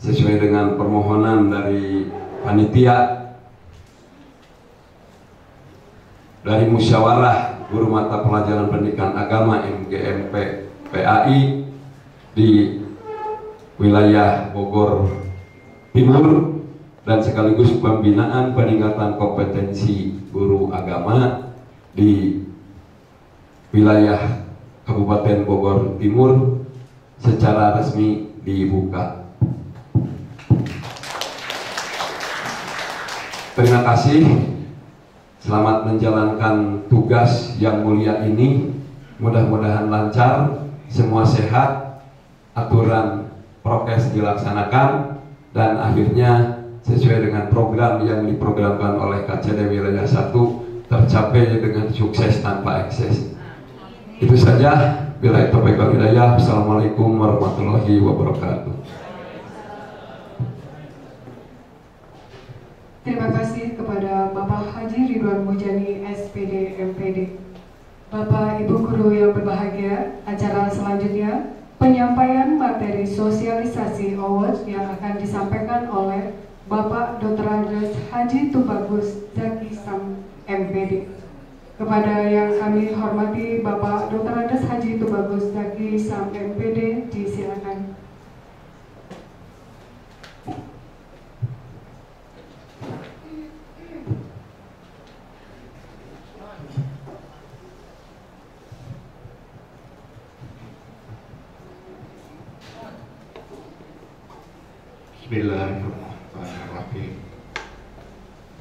sesuai dengan permohonan dari panitia, dari musyawarah guru mata pelajaran pendidikan agama MGMP PAI di wilayah Bogor Timur, dan sekaligus pembinaan peningkatan kompetensi guru agama di wilayah Kabupaten Bogor Timur secara resmi dibuka. Terima kasih. Selamat menjalankan tugas yang mulia ini. Mudah-mudahan lancar, semua sehat, aturan prokes dilaksanakan, dan akhirnya sesuai dengan program yang diprogramkan oleh KCD Wilayah 1 tercapai dengan sukses tanpa ekses. Itu saja. Bila taufiq wal hidayah. Assalamualaikum warahmatullahi wabarakatuh. Terima kasih kepada Bapak Haji Ridwan Mujani SPD MPD. Bapak Ibu Guru yang berbahagia, acara selanjutnya penyampaian materi sosialisasi award yang akan disampaikan oleh Bapak Dr. Andes Haji Tubagus Zaki Sam MPD. Kepada yang kami hormati Bapak Dr. Andes Haji Tubagus Zaki Sam MPD, disilakan. Bismillahirrahmanirrahim.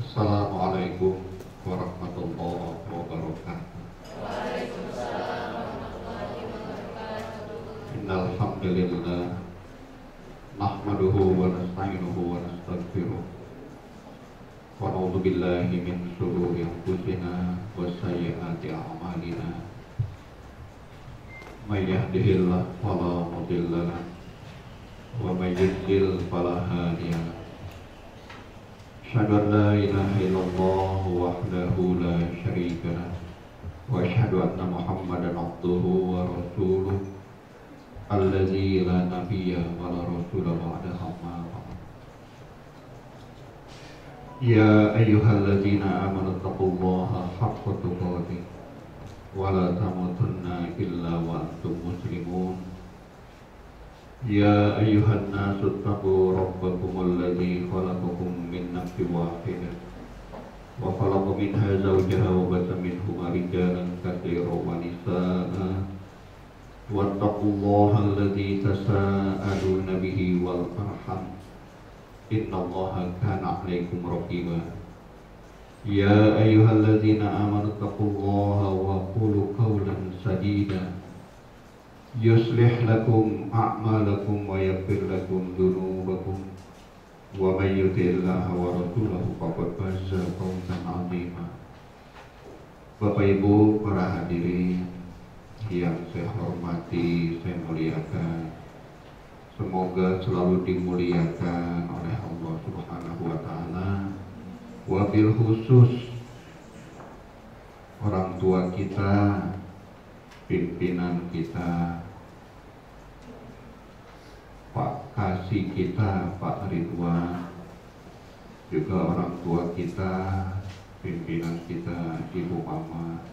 Assalamualaikum warahmatullahi wabarakatuh. Waalaikumsalam warahmatullahi wabarakatuh. Innal hamdalillah nahmaduhu wa nasta'inuhu wa nastaghfiruh wa na'udzu billahi min shururi anfusina wa sayyiati a'malina. May yahdihillahu fala mudilla lahu wa may yudlil fala hadiya lahu. Asyhadu an la ilaha illallah wahdahu la syarika lahu wa asyhadu anna Muhammadan abduhu wa rasuluh allazi la nabiyya wa la rasula ba'dahu amma ba'd. Ya ayyuhalladzina amanu taqullaha haqqa tuqatih wa la tamutunna illa wa antum muslimun. Ya ayyuhan nasu taqu rabbakum alladzi khalaqakum min nafsin wahidah wa khalaqa minha zawjaha wa batha minhuma rijalan katsiran wa nisaa'a wattaqullaha alladzi tasaaluna bihi wal arham innallaha kana 'alaikum raqiba. Ya ayyuhalladzina amanu taqullaha wa qulu qawlan sadida yuslih lakum a'malakum wa yaghfir lakum dhunubakum wa may yuti'illaha wa rasulahu faqad faza fawzan 'azima. Bapak Ibu para hadirin yang saya hormati, saya muliakan, semoga selalu dimuliakan oleh Allah Subhanahu wa taala, wabil khusus orang tua kita, pimpinan kita, Pak Kasih kita, Pak Ridwan, juga orang tua kita, pimpinan kita, Ibu Mama.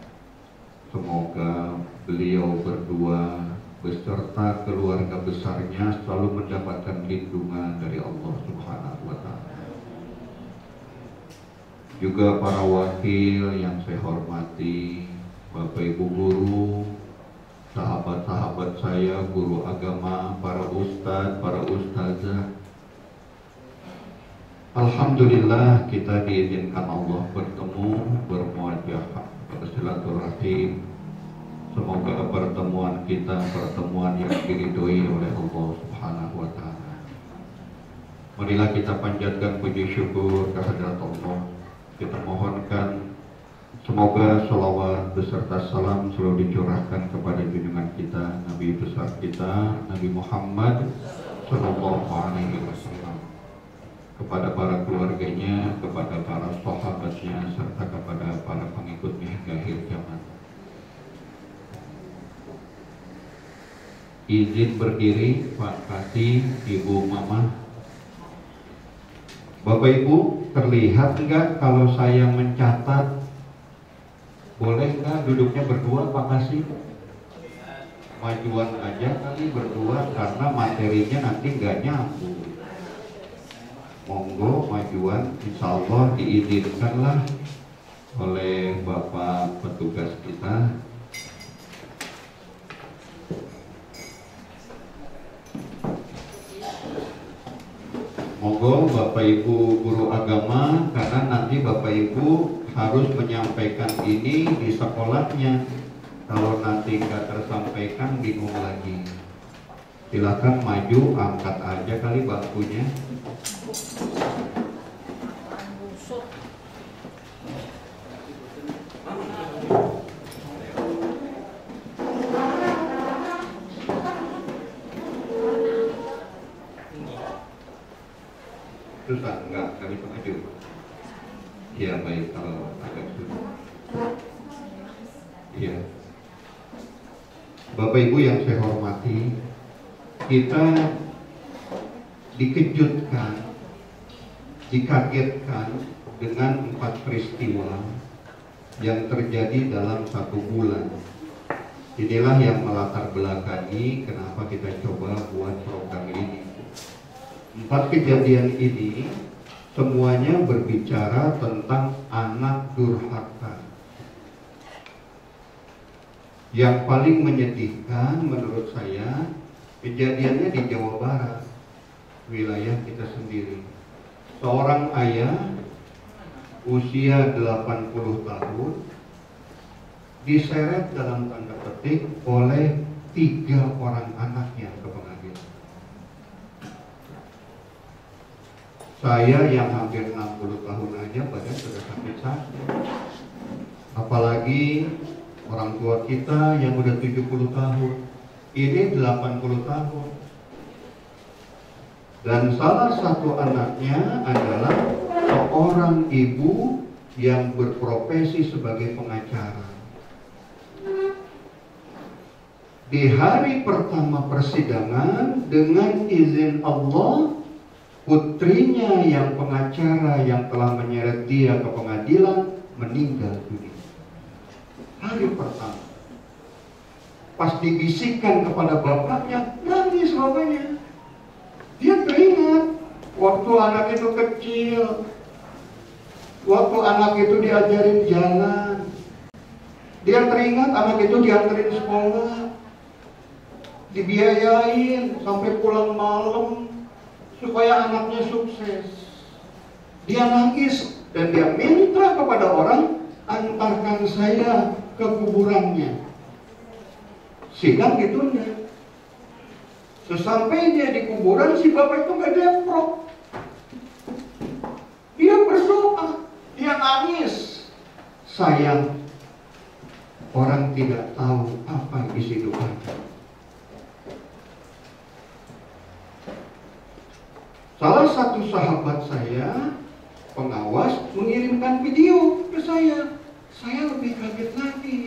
Semoga beliau berdua beserta keluarga besarnya selalu mendapatkan lindungan dari Allah Subhanahu wa taala. Juga para wakil yang saya hormati, Bapak Ibu guru, sahabat-sahabat saya, guru agama, para ustadz, para ustazah. Alhamdulillah kita diizinkan Allah bertemu, bermuajahah, bersilaturahim Semoga pertemuan kita pertemuan yang diridhoi oleh Allah Subhanahu wa taala. Marilah kita panjatkan puji syukur kehadirat Allah. Kita mohonkan semoga sholawat beserta salam selalu dicurahkan kepada junjungan kita, Nabi besar kita, Nabi Muhammad Sallallahu Alaihi Wasallam, kepada para keluarganya, kepada para sahabatnya, serta kepada para pengikutnya hingga akhir zaman. Izin berdiri, Pak Kasih, Ibu Mama. Bapak Ibu, terlihat enggak kalau saya mencatat? Boleh enggak duduknya berdua, Pak Kasih? Majuan aja kali berdua, karena materinya nanti enggak nyambung. Monggo majuan, insya Allah diizinkanlah oleh Bapak petugas kita. Monggo Bapak Ibu guru agama, karena nanti Bapak Ibu harus menyampaikan ini di sekolahnya. Kalau nanti nggak tersampaikan bingung lagi. Silakan maju, angkat aja kali bangkunya. Susah enggak, kami maju. Ya baik, kalau agak susah. Ya, Bapak Ibu yang saya hormati, kita dikejutkan, dikagetkan dengan 4 peristiwa yang terjadi dalam 1 bulan. Inilah yang melatar belakangi kenapa kita coba buat program ini. 4 kejadian ini semuanya berbicara tentang anak durhaka. Yang paling menyedihkan menurut saya, kejadiannya di Jawa Barat, wilayah kita sendiri. Seorang ayah usia 80 tahun diseret dalam tanda petik oleh 3 orang anaknya ke pengadilan. Saya yang hampir 60 tahun aja badan sudah sakit-sakit, apalagi orang tua kita yang udah 70 tahun, ini 80 tahun. Dan salah satu anaknya adalah seorang ibu yang berprofesi sebagai pengacara. Di hari pertama persidangan, dengan izin Allah, putrinya yang pengacara yang telah menyeret dia ke pengadilan meninggal dunia. Hari pertama, pas dibisikkan kepada bapaknya, nangis bapaknya. Dia teringat waktu anak itu kecil, waktu anak itu diajarin jalan. Dia teringat anak itu dianterin sekolah, dibiayain sampai pulang malam supaya anaknya sukses. Dia nangis dan dia minta kepada orang, antarkan saya ke kuburannya. Sidang ditunda. Sesampainya di kuburan, si bapak itu gak deprok. Dia berdoa, dia nangis. Sayang, orang tidak tahu apa isi doanya. Salah satu sahabat saya, pengawas, mengirimkan video ke saya. Saya lebih kaget lagi.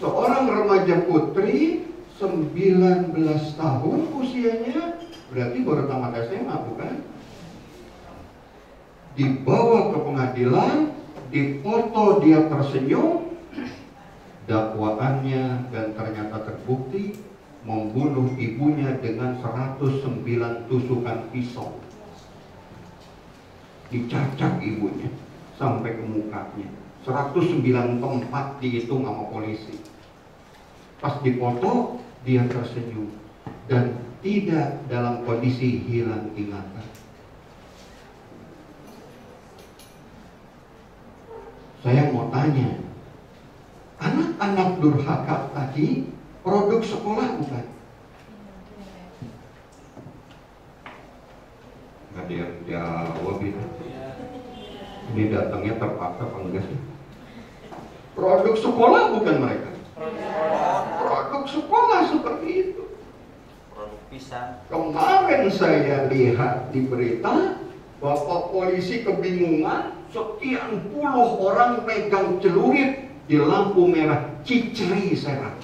Seorang remaja putri, 19 tahun usianya, berarti baru tamat SMA bukan? Dibawa ke pengadilan, dipoto dia tersenyum, dakwaannya dan ternyata terbukti membunuh ibunya dengan 109 tusukan pisau. Dicacak ibunya sampai ke mukanya. 109 tempat dihitung sama polisi. Pas dipoto, dia tersenyum dan tidak dalam kondisi hilang ingatan. Saya mau tanya, anak anak durhaka tadi produk sekolah bukan? Nggak ada yang jawab ini. Ini datangnya terpaksa apa enggak sih? Produk sekolah bukan mereka? Produk sekolah seperti itu. Produk pisang. Kemarin saya lihat di berita, Bapak polisi kebingungan, sekian puluh orang pegang celurit di lampu merah Ciceri Serang.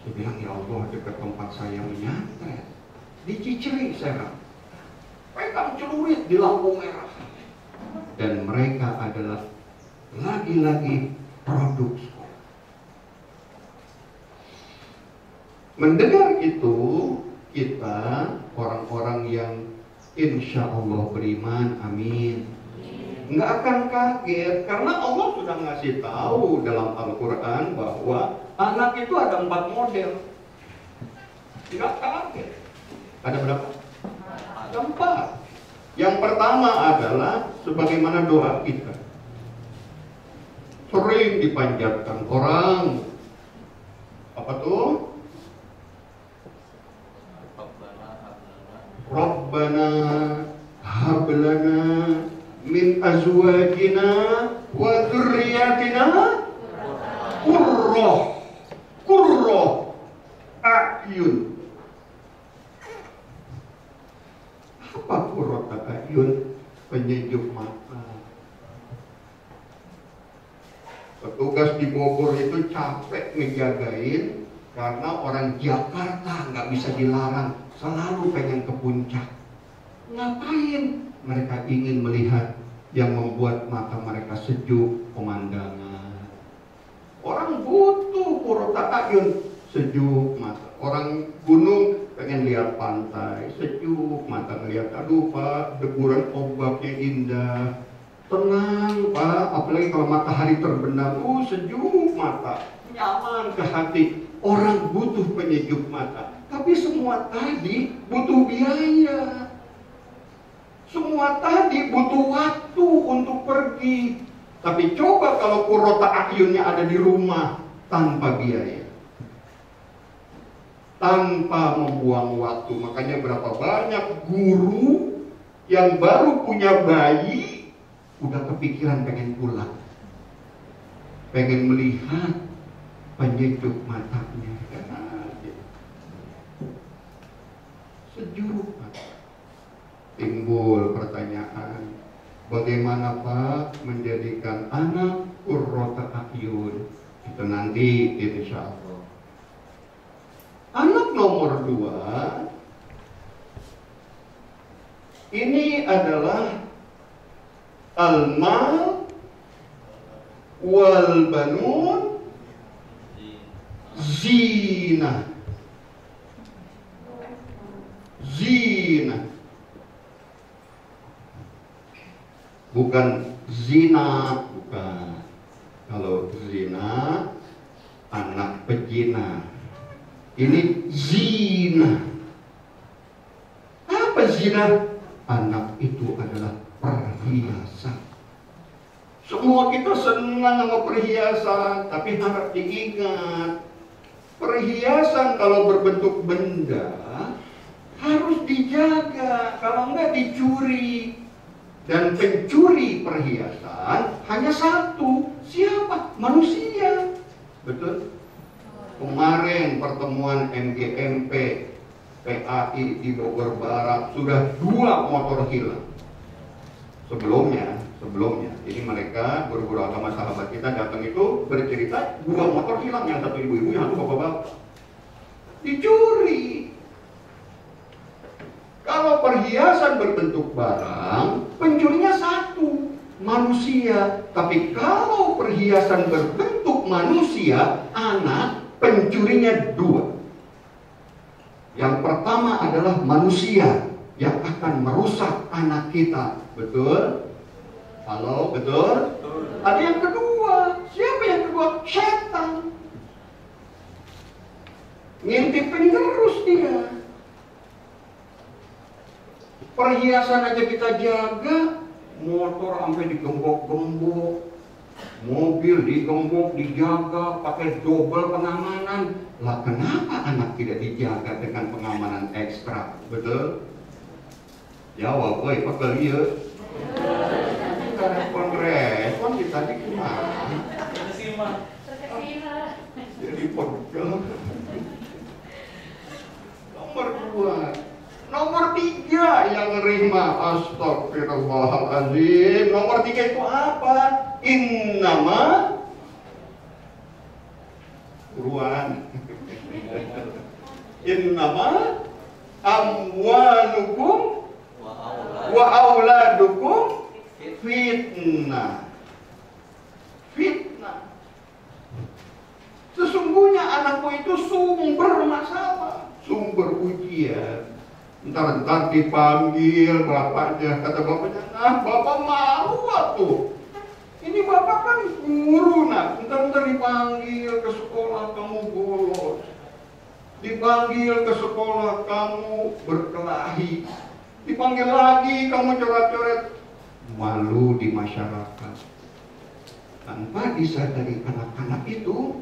Saya bilang, ya Allah, dekat tempat saya menyantret di Ciceri Serang, pegang celurit di lampu merah. Dan mereka adalah lagi-lagi produk sekolah. Mendengar itu, kita orang-orang yang insya Allah beriman, amin, nggak akan kaget karena Allah sudah ngasih tahu dalam Al-Quran bahwa anak itu ada 4 model. Nggak kaget. Ada berapa? Ada 4. Yang pertama adalah sebagaimana doa kita sering dipanjatkan orang. Apa tuh? Rabbana hablana min azwajina wa dzurriyyatina qurrah a'yun. Apa qurrah a'yun? Penyejuk mata. Petugas di Bogor itu capek ngejagain karena orang Jakarta nggak bisa dilarang, selalu pengen ke puncak. Ngapain? Mereka ingin melihat yang membuat mata mereka sejuk, pemandangan. Orang butuh qurrata a'yun, sejuk mata. Orang gunung pengen lihat pantai, sejuk mata ngelihat, aduh Pak, deburan ombaknya indah. Tenang Pak, apalagi kalau matahari terbenam, sejuk mata, nyaman ke hati. Orang butuh penyejuk mata, tapi semua tadi butuh biaya. Semua tadi butuh waktu untuk pergi. Tapi coba kalau qurrata a'yunnya ada di rumah tanpa biaya, tanpa membuang waktu. Makanya berapa banyak guru yang baru punya bayi udah kepikiran pengen pulang, pengen melihat penyejuk matanya. Sejuk mata. Timbul pertanyaan, bagaimana Pak menjadikan anak qurrata a'yun? Itu nanti insya Allah. Anak nomor 2 ini adalah al-mal wal banun zina. Zina. Bukan zina, bukan. Kalau zina anak pezina. Ini zina. Apa zina? Anak itu adalah perhiasan. Semua kita senang sama perhiasan, tapi harap diingat, perhiasan kalau berbentuk benda harus dijaga, kalau enggak dicuri. Dan pencuri perhiasan hanya satu, siapa? Manusia. Betul? Kemarin pertemuan MGMP PAI di Bogor Barat sudah 2 motor hilang. Sebelumnya, ini mereka guru-guru agama sahabat kita datang itu bercerita 2 motor hilang, yang satu ibu-ibu, yang satu bapak-bapak. Dicuri. Kalau perhiasan berbentuk barang, pencurinya satu, manusia. Tapi kalau perhiasan berbentuk manusia, anak, pencurinya 2. Yang pertama adalah manusia yang akan merusak anak kita. Betul? Halo, betul? Ada yang kedua. Siapa yang kedua? Setan. Ngintipin terus dia. Perhiasan aja kita jaga, motor sampai digembok-gembok, mobil digembok, dijaga, pakai double pengamanan. Lah kenapa anak tidak dijaga dengan pengamanan ekstra? Betul? Jawab, woi, pakai dia. Kita respon kita di kemana? Jadi pegel. Nomor 2. Nomor 3 yang nerima, astagfirullahaladzim. Nomor 3 itu apa? Innama Quran. Innama amwalukum wa auladukum fitnah. Fitnah. Sesungguhnya anakmu itu sumber masalah, sumber ujian. Ntar dipanggil bapaknya, kata bapaknya, nah bapak malu tuh. Ini bapak kan guru, nak. Ntar dipanggil ke sekolah kamu bolos, dipanggil ke sekolah kamu berkelahi, dipanggil lagi kamu coret-coret. Malu di masyarakat. Tanpa disadari anak-anak itu,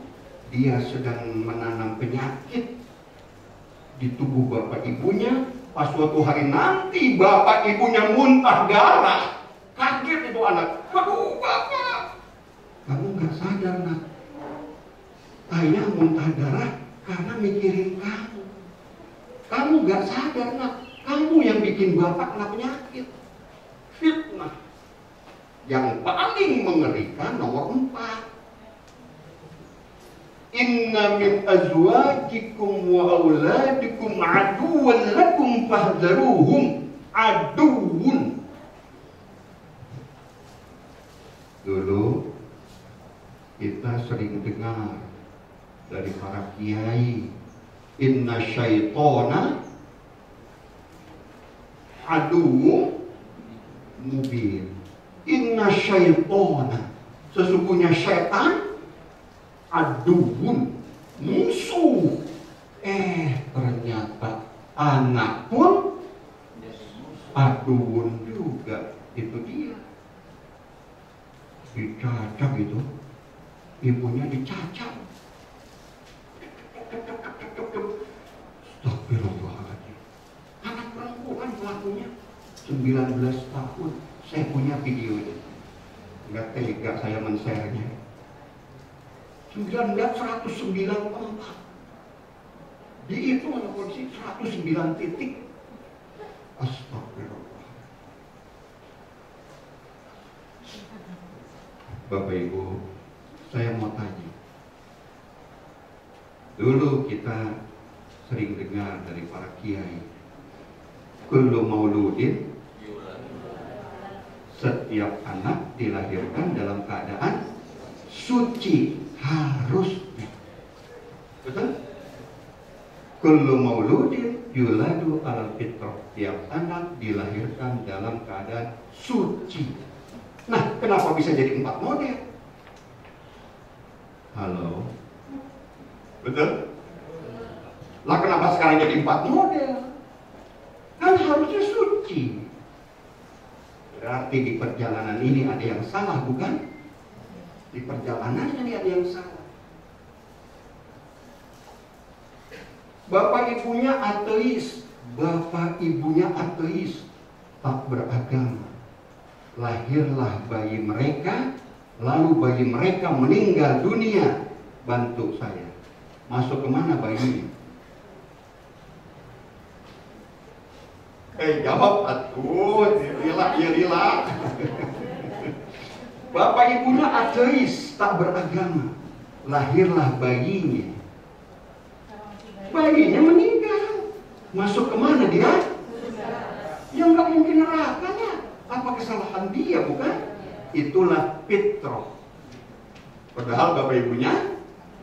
dia sedang menanam penyakit di tubuh bapak ibunya. Pas suatu hari nanti bapak ibunya muntah darah, kaget itu anak. Aduh bapak, kamu gak sadar nak, ayah muntah darah karena mikirin kamu. Kamu gak sadar nak, kamu yang bikin bapak kena penyakit. Fitnah. Yang paling mengerikan nomor 4. Inna min azwajikum wa auladikum aduwwan lakum fahdharuhum. Aduwwun. Dulu kita sering dengar dari para kiai, inna syaitona aduwwun mubin. Inna syaitona, sesungguhnya syaitan aduun, musuh. Ternyata anak pun aduun juga. Itu dia. Dicacak itu, ibunya dicacak. Astagfirullahaladzim. Anak perempuan pelakunya 19 tahun. Saya punya videonya. Nggak tega saya men-share-nya. 194. Dihitung oleh polisi 109 titik. Astagfirullah. Bapak Ibu, saya mau tanya. Dulu kita sering dengar dari para kiai, kullu mauludin, setiap anak dilahirkan dalam keadaan suci. Harusnya. Betul? Kullu mauludin yuladu alal fitrah. Tiap anak dilahirkan dalam keadaan suci. Nah, kenapa bisa jadi 4 model? Halo? Betul? Lah kenapa sekarang jadi 4 model? Kan harusnya suci. Berarti di perjalanan ini ada yang salah, bukan? Di perjalanan ini ada yang salah. Bapak ibunya ateis, bapak ibunya ateis, tak beragama. Lahirlah bayi mereka, lalu bayi mereka meninggal dunia. Bantu saya, masuk kemana bayinya? Jawab atuh, lila. Bapak ibunya ateis, tak beragama. Lahirlah bayinya. Bayinya meninggal. Masuk kemana dia? Ya nggak mungkin nerakanya. Apa kesalahan dia, bukan? Itulah fitrah. Padahal bapak ibunya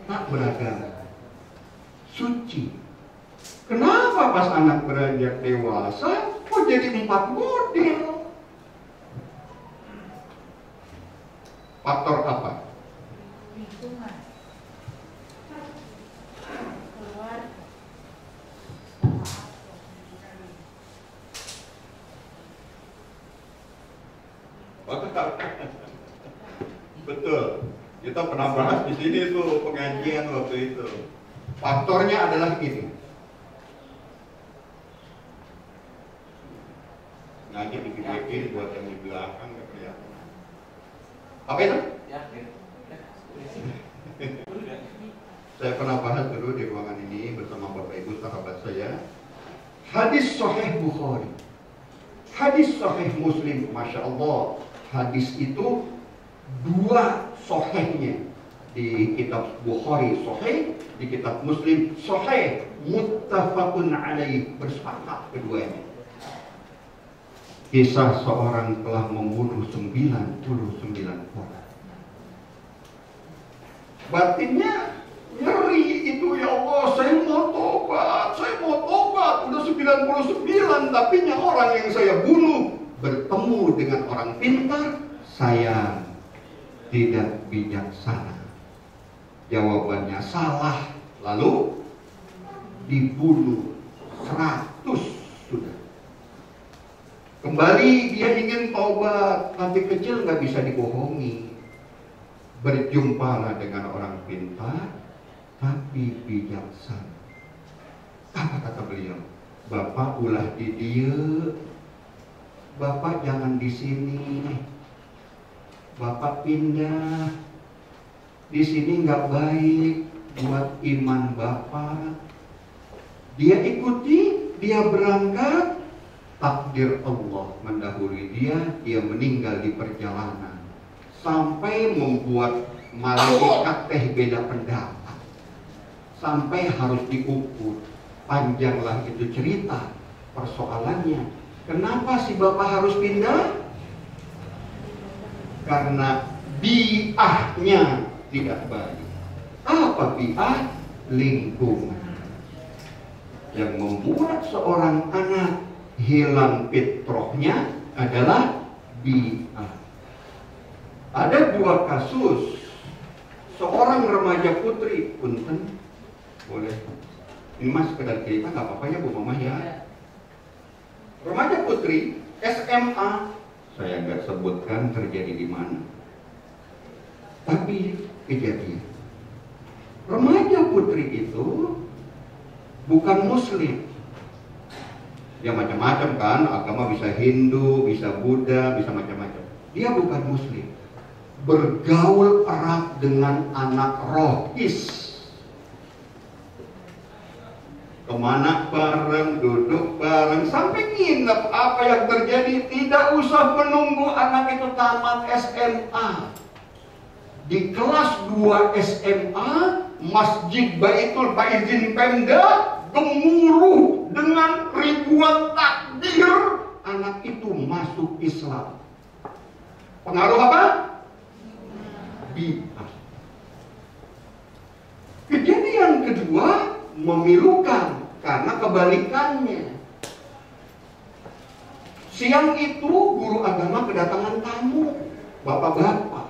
tak beragama. Suci. Kenapa pas anak beranjak dewasa kok jadi 4 model? Faktor apa? Lingkungan. Betul. Kita pernah bahas di sini tuh pengajian waktu itu. Faktornya adalah ini. Ngaji dikit-dikit buat yang di belakang nggak kelihatan. Apa itu? Saya pernah bahas dulu di ruangan ini bersama Bapak Ibu sahabat saya. Hadis Sahih Bukhari, hadis Sahih Muslim, Masya Allah. Hadis itu dua sahihnya. Di kitab Bukhari Sahih, di kitab Muslim Sahih, muttafaqun alaih, bersepakat keduanya. Kisah seorang telah membunuh 99 orang. Batinnya nyeri itu, ya Allah, saya mau tobat, udah 99, tapi orang yang saya bunuh bertemu dengan orang pintar, saya tidak bijaksana. Jawabannya salah, lalu dibunuh 100 sudah. Kembali dia ingin taubat, tapi kecil nggak bisa dibohongi. Berjumpalah dengan orang pintar, tapi bijaksana. Apa kata beliau? Bapak ulah di dia, Bapak jangan di sini, Bapak pindah. Di sini nggak baik buat iman Bapak. Dia ikuti, dia berangkat. Takdir Allah mendahului dia meninggal di perjalanan. Sampai membuat malaikat beda pendapat. Sampai harus diukur. Panjanglah itu cerita. Persoalannya, kenapa si Bapak harus pindah? Karena bi'ahnya tidak baik. Apa bi'ah? Lingkungan. Yang membuat seorang anak hilang fitrahnya adalah bi'ah. Ada dua kasus. Seorang remaja putri, punten, boleh. Ini mas sekedar cerita, nggak apa-apa ya Bu Mama ya. Remaja putri SMA, saya nggak sebutkan terjadi di mana, tapi kejadian. Remaja putri itu bukan Muslim. Ya macam-macam kan, agama bisa Hindu, bisa Buddha, bisa macam-macam. Dia bukan Muslim. Bergaul erat dengan anak rohis. Kemana bareng, duduk bareng, sampai nginep. Apa yang terjadi? Tidak usah menunggu anak itu tamat SMA. Di kelas 2 SMA, Masjid Baitul Faizin Pemda gemuruh dengan ribuan takbir. Anak itu masuk Islam. Pengaruh apa? Bid'ah. Kejadian kedua memilukan karena kebalikannya. Siang itu guru agama kedatangan tamu, bapak-bapak.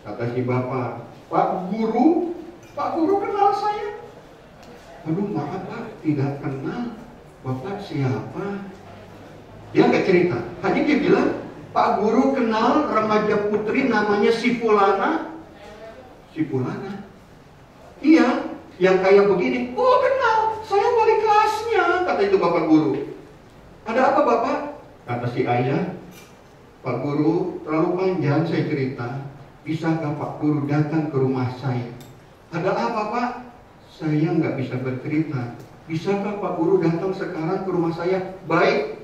Kata si bapak, Pak guru kenal saya. Aduh maaf Pak, tidak kenal. Bapak siapa? Dia nggak cerita, hanya dia bilang, Pak guru kenal remaja putri namanya si Fulana. Si Fulana? Iya, yang kayak begini. Oh kenal, saya wali kelasnya, kata itu bapak guru. Ada apa bapak? Kata si ayah, Pak guru terlalu panjang saya cerita. Bisakah Pak guru datang ke rumah saya? Ada apa Pak? Saya nggak bisa bercerita. Bisakah Pak guru datang sekarang ke rumah saya? Baik.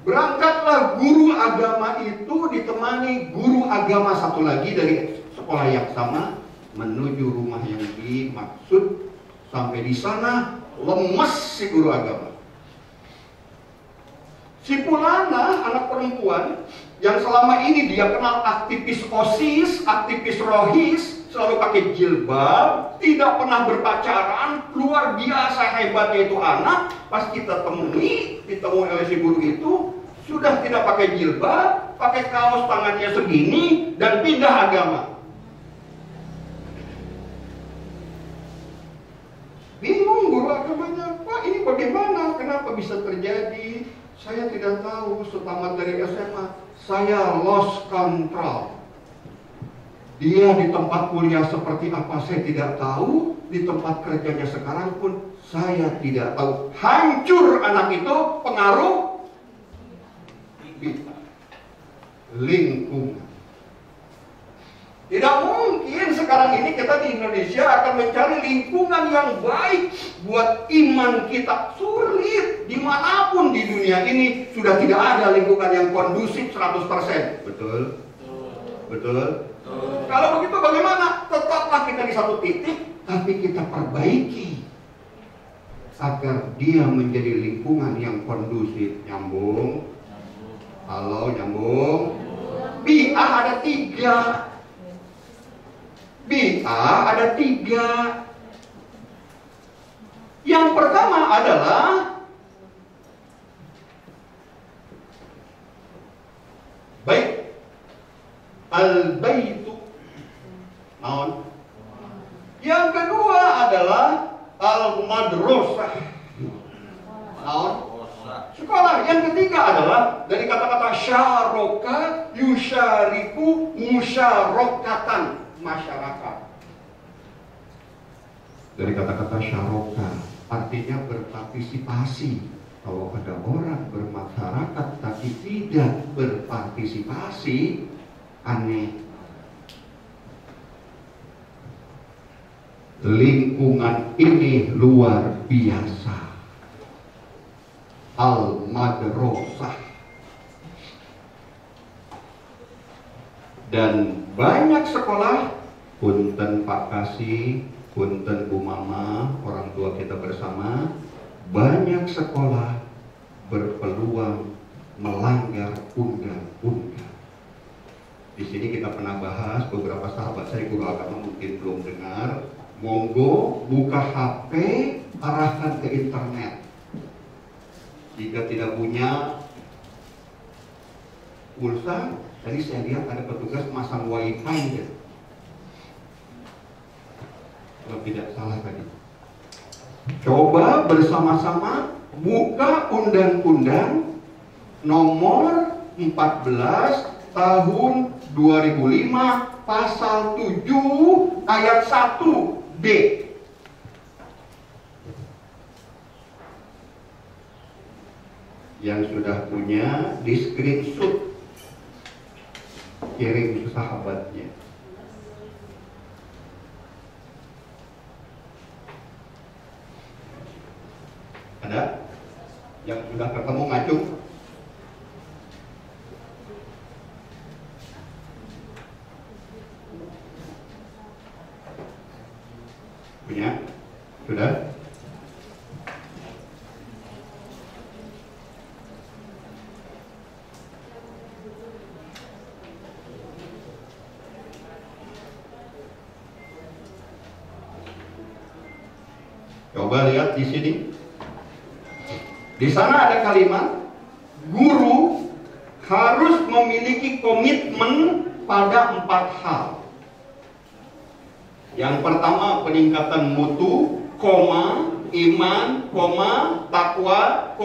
Berangkatlah guru agama itu ditemani guru agama satu lagi dari sekolah yang sama menuju rumah yang dimaksud. Sampai di sana lemes si guru agama. Si Fulana, anak perempuan yang selama ini dia kenal aktivis OSIS, aktivis rohis, selalu pakai jilbab, tidak pernah berpacaran, luar biasa hebatnya itu anak. Pas kita ditemui oleh si guru itu, sudah tidak pakai jilbab, pakai kaos tangannya segini, dan pindah agama. Bingung guru agamanya, Pak ini bagaimana, kenapa bisa terjadi? Saya tidak tahu, setamat dari SMA, saya lost control. Dia di tempat kuliah seperti apa saya tidak tahu, di tempat kerjanya sekarang pun saya tidak tahu. Hancur anak itu, pengaruh lingkungan. Tidak mungkin sekarang ini kita di Indonesia akan mencari lingkungan yang baik buat iman kita. Sulit. Dimanapun di dunia ini sudah tidak ada lingkungan yang kondusif 100%. Betul? Betul? Kalau begitu bagaimana? Tetaplah kita di satu titik, tapi kita perbaiki agar dia menjadi lingkungan yang kondusif. Nyambung? Halo, nyambung? Bi'ah ada 3. Bi'ah ada 3. Yang pertama adalah baik, al-baitu. Naon? Yang kedua adalah al-madrasah. Naon? Sekolah. Yang ketiga adalah dari kata-kata syaraka, yusyariku, musyarakatan, masyarakat. Dari kata-kata syaraka artinya berpartisipasi. Kalau ada orang bermasyarakat tapi tidak berpartisipasi, aneh. Lingkungan ini luar biasa. Al-madrasah. Dan banyak sekolah, punten Pak Kasih, punten Bu Mama, orang tua kita bersama, banyak sekolah berpeluang melanggar undang-undang. Di sini kita pernah bahas, beberapa sahabat saya guru agama mungkin belum dengar. Monggo buka HP, arahkan ke internet. Jika tidak punya pulsa, tadi saya lihat ada petugas masang wifi ya. Kalau tidak salah tadi. Coba bersama-sama buka Undang-Undang nomor 14 tahun 2005 pasal 7 ayat 1B. Yang sudah punya di screenshot, kirim ke sahabatnya. Ada? Yang sudah ketemu ngacung? Punya? Sudah? Coba lihat di sini. Di sana ada kalimat, guru harus memiliki komitmen pada 4 hal. Yang pertama peningkatan mutu, iman, takwa,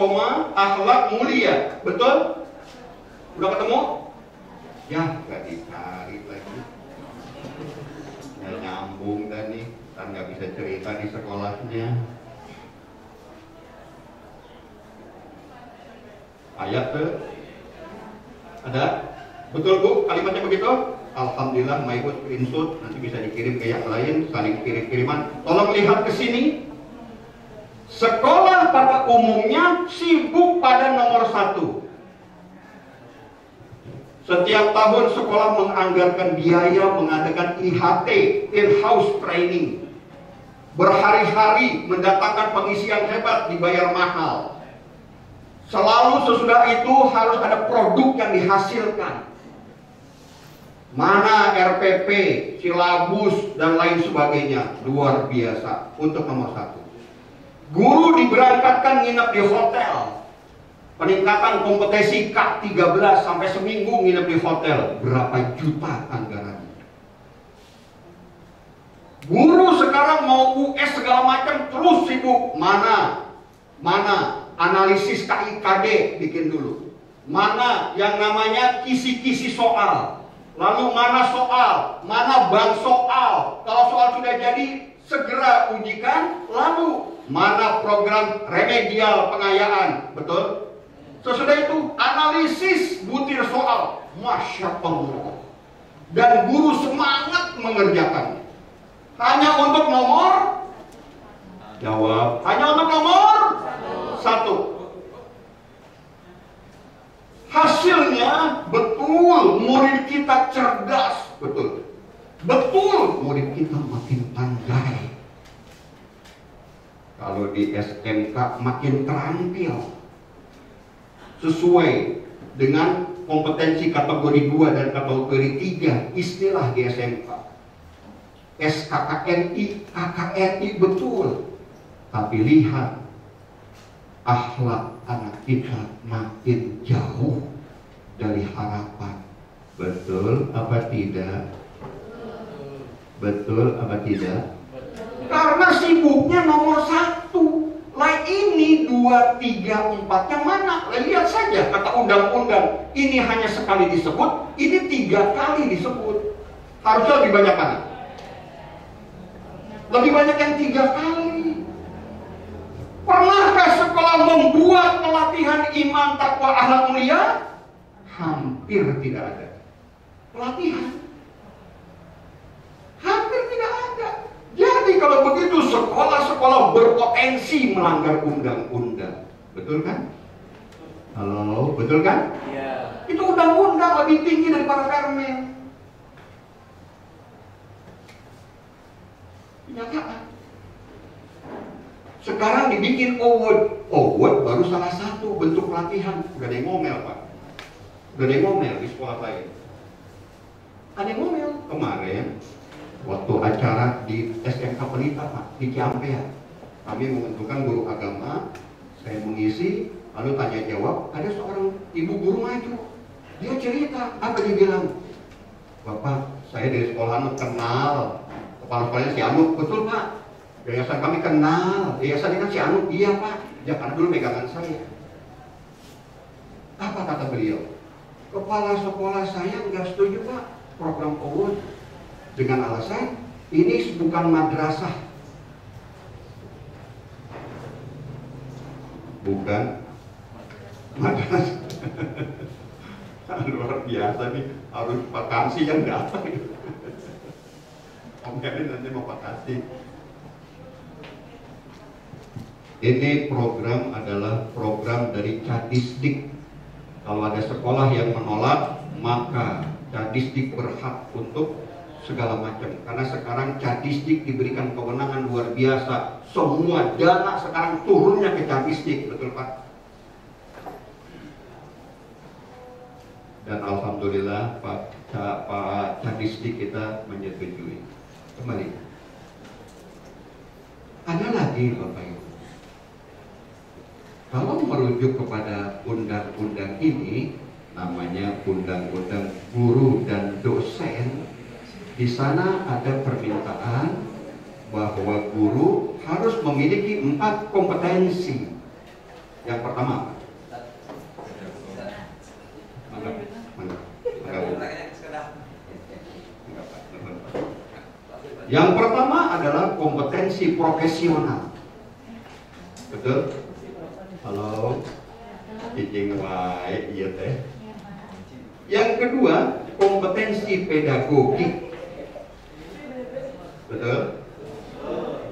akhlak mulia. Betul? Udah ketemu? Ya, gak dicari lagi. Ya nyambung tadi, kan gak bisa cerita di sekolahnya. Ayat tuh ada? Betul Bu, kalimatnya begitu? Alhamdulillah, mau ikut screenshot, nanti bisa dikirim ke yang lain, saling kirim-kiriman. Tolong lihat ke sini. Sekolah pada umumnya sibuk pada nomor 1. Setiap tahun sekolah menganggarkan biaya mengadakan IHT, in-house training. Berhari-hari mendatangkan pengisian hebat, dibayar mahal. Selalu sesudah itu harus ada produk yang dihasilkan. Mana RPP, silabus, dan lain sebagainya. Luar biasa. Untuk nomor 1. Guru diberangkatkan nginep di hotel. Peningkatan kompetisi K13 sampai seminggu nginep di hotel. Berapa juta anggarannya. Guru sekarang mau US segala macam terus sibuk. Mana analisis KIKD bikin dulu. Mana yang namanya kisi-kisi soal. Lalu mana soal, mana bank soal. Kalau soal sudah jadi, segera ujikan. Lalu mana program remedial pengayaan, betul? Sesudah itu analisis butir soal, Masya Allah. Dan guru semangat mengerjakan. Hanya untuk nomor jawab, hanya untuk nomor 1. Hasilnya betul murid kita cerdas, betul. Betul murid kita makin pandai. Kalau di SMK makin terampil. Sesuai dengan kompetensi kategori 2 dan kategori 3 istilah di SMK. SKKNI, KKRI betul. Tapi lihat akhlak anak kita makin jauh dari harapan. Betul apa tidak? Betul apa tidak? Karena sibuknya nomor 1. Lah ini 2, 3, 4-nya mana? Lihat saja kata undang-undang. Ini hanya sekali disebut, ini 3 kali disebut. Harusnya lebih banyak mana? Lebih banyak yang 3 kali. Pernahkah sekolah membuat pelatihan iman, takwa, akhlak mulia? Hampir tidak ada. Pelatihan hampir tidak ada. Jadi kalau begitu sekolah-sekolah berpotensi melanggar undang-undang. Betul kan? Halo, betul kan? Iya. Itu undang-undang lebih tinggi daripada permen. Kenyataan. Sekarang dibikin award. Award baru salah satu bentuk pelatihan. Udah ada yang ngomel, Pak. Udah ada yang ngomel di sekolah lain. Ada yang ngomel kemarin waktu acara di SMK Pelita, Pak, di Ciampea. Kami menentukan guru agama, saya mengisi, lalu tanya jawab, ada seorang ibu guru maju. Dia cerita, apa dia bilang? Bapak, saya dari sekolah kenal kepala sekolahnya si Anu. Betul, Pak. Yayasan kami kenal. Yayasan ini kan si Anu. Iya, Pak. Ya, karena dulu pegangan saya. Apa kata beliau? Kepala sekolah saya nggak setuju, Pak, program PAUD. Dengan alasan ini bukan madrasah, bukan madrasah. Luar biasa nih, harus vakansi yang datang. Om Kevin nanti mau vakansi. Ini program adalah program dari Cadisdik. Kalau ada sekolah yang menolak, maka Cadisdik berhak untuk segala macam, karena sekarang Cadisdik diberikan kewenangan luar biasa. Semua dana sekarang turunnya ke Cadisdik, betul Pak? Dan alhamdulillah Pak Cadisdik kita menyetujui. Kembali. Ada lagi Bapak Ibu. Kalau merujuk kepada undang-undang ini, namanya Undang-Undang Guru dan Dosen. Di sana ada permintaan bahwa guru harus memiliki 4 kompetensi. Yang pertama, yang pertama adalah kompetensi profesional. Betul? Halo, cicing wae, iya teh. Yang kedua, kompetensi pedagogik. Betul?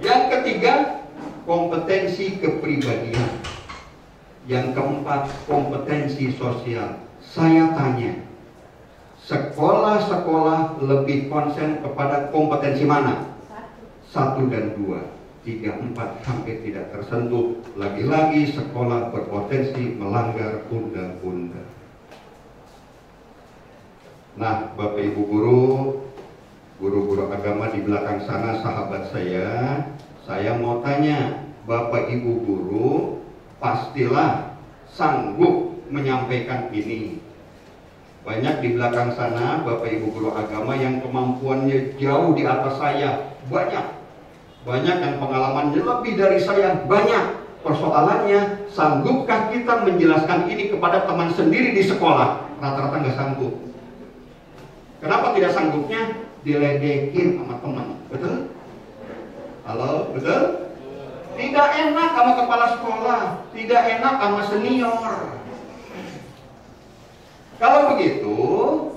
Yang ketiga, kompetensi kepribadian. Yang keempat, kompetensi sosial. Saya tanya, sekolah-sekolah lebih konsen kepada kompetensi mana? 1 dan 2. 3, 4 hampir tidak tersentuh. Lagi-lagi sekolah berpotensi melanggar undang-undang. Nah, Bapak Ibu guru-guru agama di belakang sana, sahabat saya mau tanya, Bapak Ibu guru pastilah sanggup menyampaikan ini. Banyak di belakang sana Bapak Ibu guru agama yang kemampuannya jauh di atas saya, banyak yang pengalamannya lebih dari saya, banyak. Persoalannya, sanggupkah kita menjelaskan ini kepada teman sendiri di sekolah? Rata-rata nggak sanggup. Kenapa tidak sanggupnya? Diledekin sama teman. Betul? Halo, betul? Tidak enak sama kepala sekolah, tidak enak sama senior. Kalau begitu,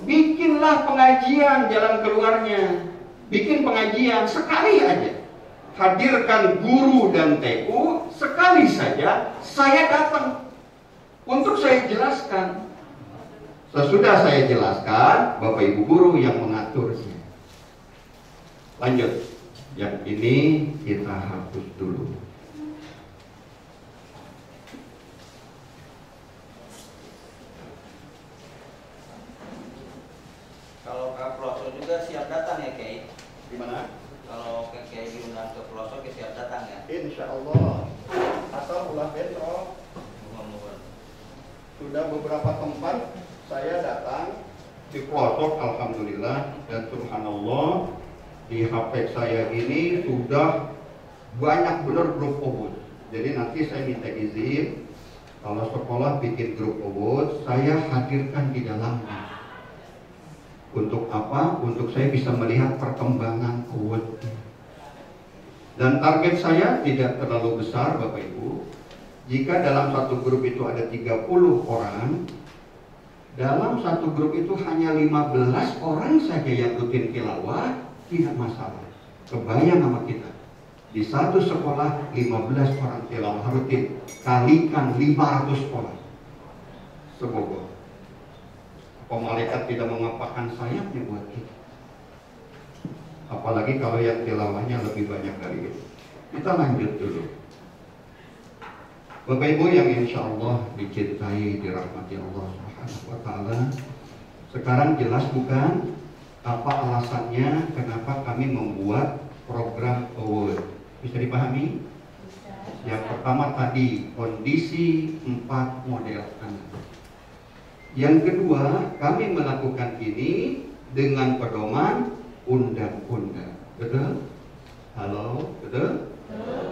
bikinlah pengajian jalan keluarnya. Bikin pengajian sekali aja. Hadirkan guru dan TU, sekali saja saya datang untuk saya jelaskan. Sesudah saya jelaskan, Bapak Ibu guru yang mengaturnya. Lanjut. Yang ini kita hapus dulu. Kalau ke pelosok juga siap datang ya, Kiai? Di mana? Kalau ke Kiai diundang ke pelosok ya siap datang ya? Insya Allah. Asal ulah bentrok. Mohon-mohon. Sudah beberapa tempat saya datang di pelosok, alhamdulillah, dan subhanallah di HP saya ini sudah banyak benar grup obud. Jadi nanti saya minta izin kalau sekolah bikin grup obud, saya hadirkan di dalamnya. Untuk apa? Untuk saya bisa melihat perkembangan obud. Dan target saya tidak terlalu besar, Bapak Ibu. Jika dalam satu grup itu ada 30 orang, dalam satu grup itu hanya 15 orang saja yang rutin tilawah, tidak masalah. Kebayang sama kita. Di satu sekolah 15 orang tilawah rutin, kalikan 500 orang. Sebogor. Apa malaikat tidak mengapakan sayapnya buat kita? Apalagi kalau yang tilawahnya lebih banyak dari itu. Kita lanjut dulu. Bapak Ibu yang insya Allah dicintai, dirahmati Allah Subhanahu wa Ta'ala. Sekarang jelas bukan apa alasannya kenapa kami membuat program award? Bisa dipahami? Yang pertama tadi kondisi 4 model anak. Yang kedua, kami melakukan ini dengan pedoman undang-undang. Betul? Halo, betul?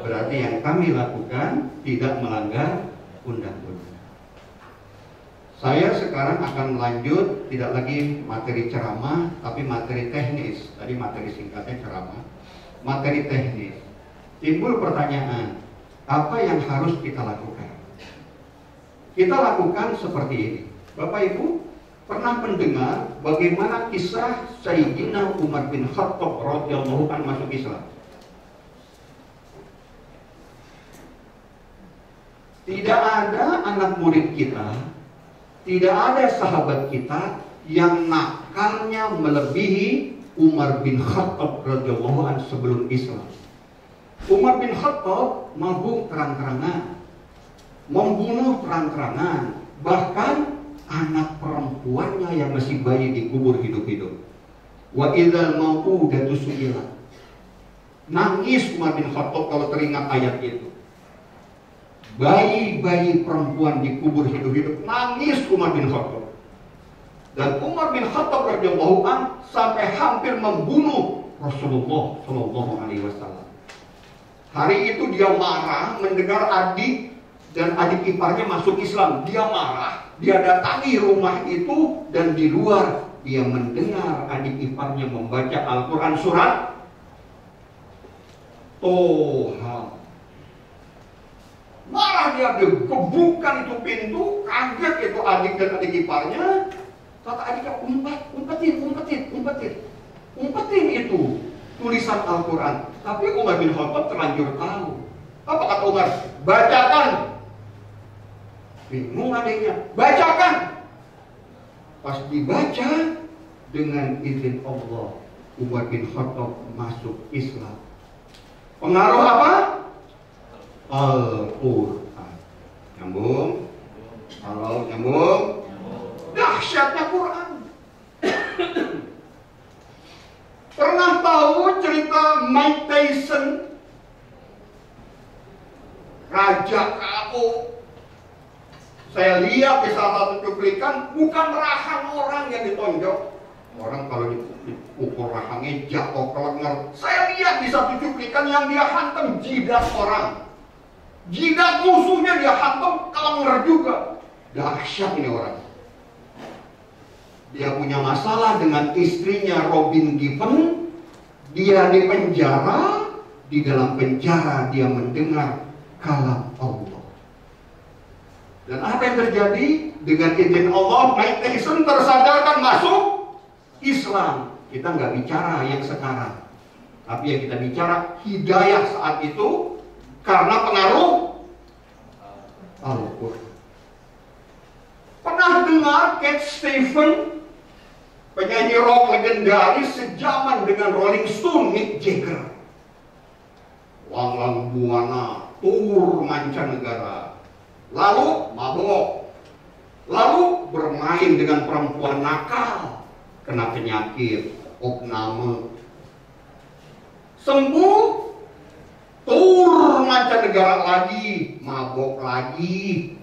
Berarti yang kami lakukan tidak melanggar undang-undang. Saya sekarang akan melanjut, tidak lagi materi ceramah, tapi materi teknis. Tadi materi singkatnya ceramah. Materi teknis. Timbul pertanyaan, apa yang harus kita lakukan? Kita lakukan seperti ini. Bapak Ibu pernah mendengar bagaimana kisah Sayyidina Umar bin Khattab radhiyallahu anhu masuk Islam? Tidak ada anak murid kita, tidak ada sahabat kita yang nakalnya melebihi Umar bin Khattab radhiyallahu anhu sebelum Islam. Umar bin Khattab mabuk terang-terangan, membunuh terang-terangan, bahkan anak perempuannya yang masih bayi dikubur hidup-hidup. Wa idzal mau'udatu su'ilat. Nangis Umar bin Khattab kalau teringat ayat itu. Bayi-bayi perempuan dikubur hidup-hidup, nangis Umar bin Khattab. Dan Umar bin Khattab radhiyallahu anhu sampai hampir membunuh Rasulullah sallallahu alaihi wasallam. Hari itu dia marah mendengar adik dan adik iparnya masuk Islam. Dia marah, dia datangi rumah itu, dan di luar dia mendengar adik iparnya membaca Al-Quran surat Toha. Marah dia gebukkan itu pintu, kaget itu adik dan adik iparnya. Kata adiknya, umpetin itu tulisan Al-Quran. Tapi Umar bin Khattab terlanjur tahu. Apa kata Umar? Bacakan. Bingung adiknya, bacakan. Pas dibaca, dengan izin Allah, Umar bin Khattab masuk Islam. Pengaruh apa? Al-Quran. Nyambung? Halo, nyambung? Dahsyatnya Quran. Pernah tahu cerita Mike Tyson, Raja KO? Saya lihat di salah satu cuplikan, bukan rahang orang yang ditonjok. Orang kalau dipukul rahangnya jatuh ke lengan. Saya lihat di satu cuplikan yang dia hantam jidat orang. Jidat musuhnya dia hantam ke lengan juga. Dahsyat ini orang. Dia punya masalah dengan istrinya Robin Given. Dia di penjara. Di dalam penjara dia mendengar kalam Allah. Dan apa yang terjadi? Dengan izin Allah, Mike Tyson tersadarkan masuk Islam. Kita nggak bicara yang sekarang, tapi yang kita bicara hidayah saat itu karena pengaruh Al-Quran. Pernah dengar Cat Stevens, penyanyi rock legendaris sejaman dengan Rolling Stone, Mick Jagger. Lang-lang buana, tur mancanegara, lalu mabok, lalu bermain dengan perempuan nakal, kena penyakit, opname, sembuh, tur mancanegara lagi, mabok lagi,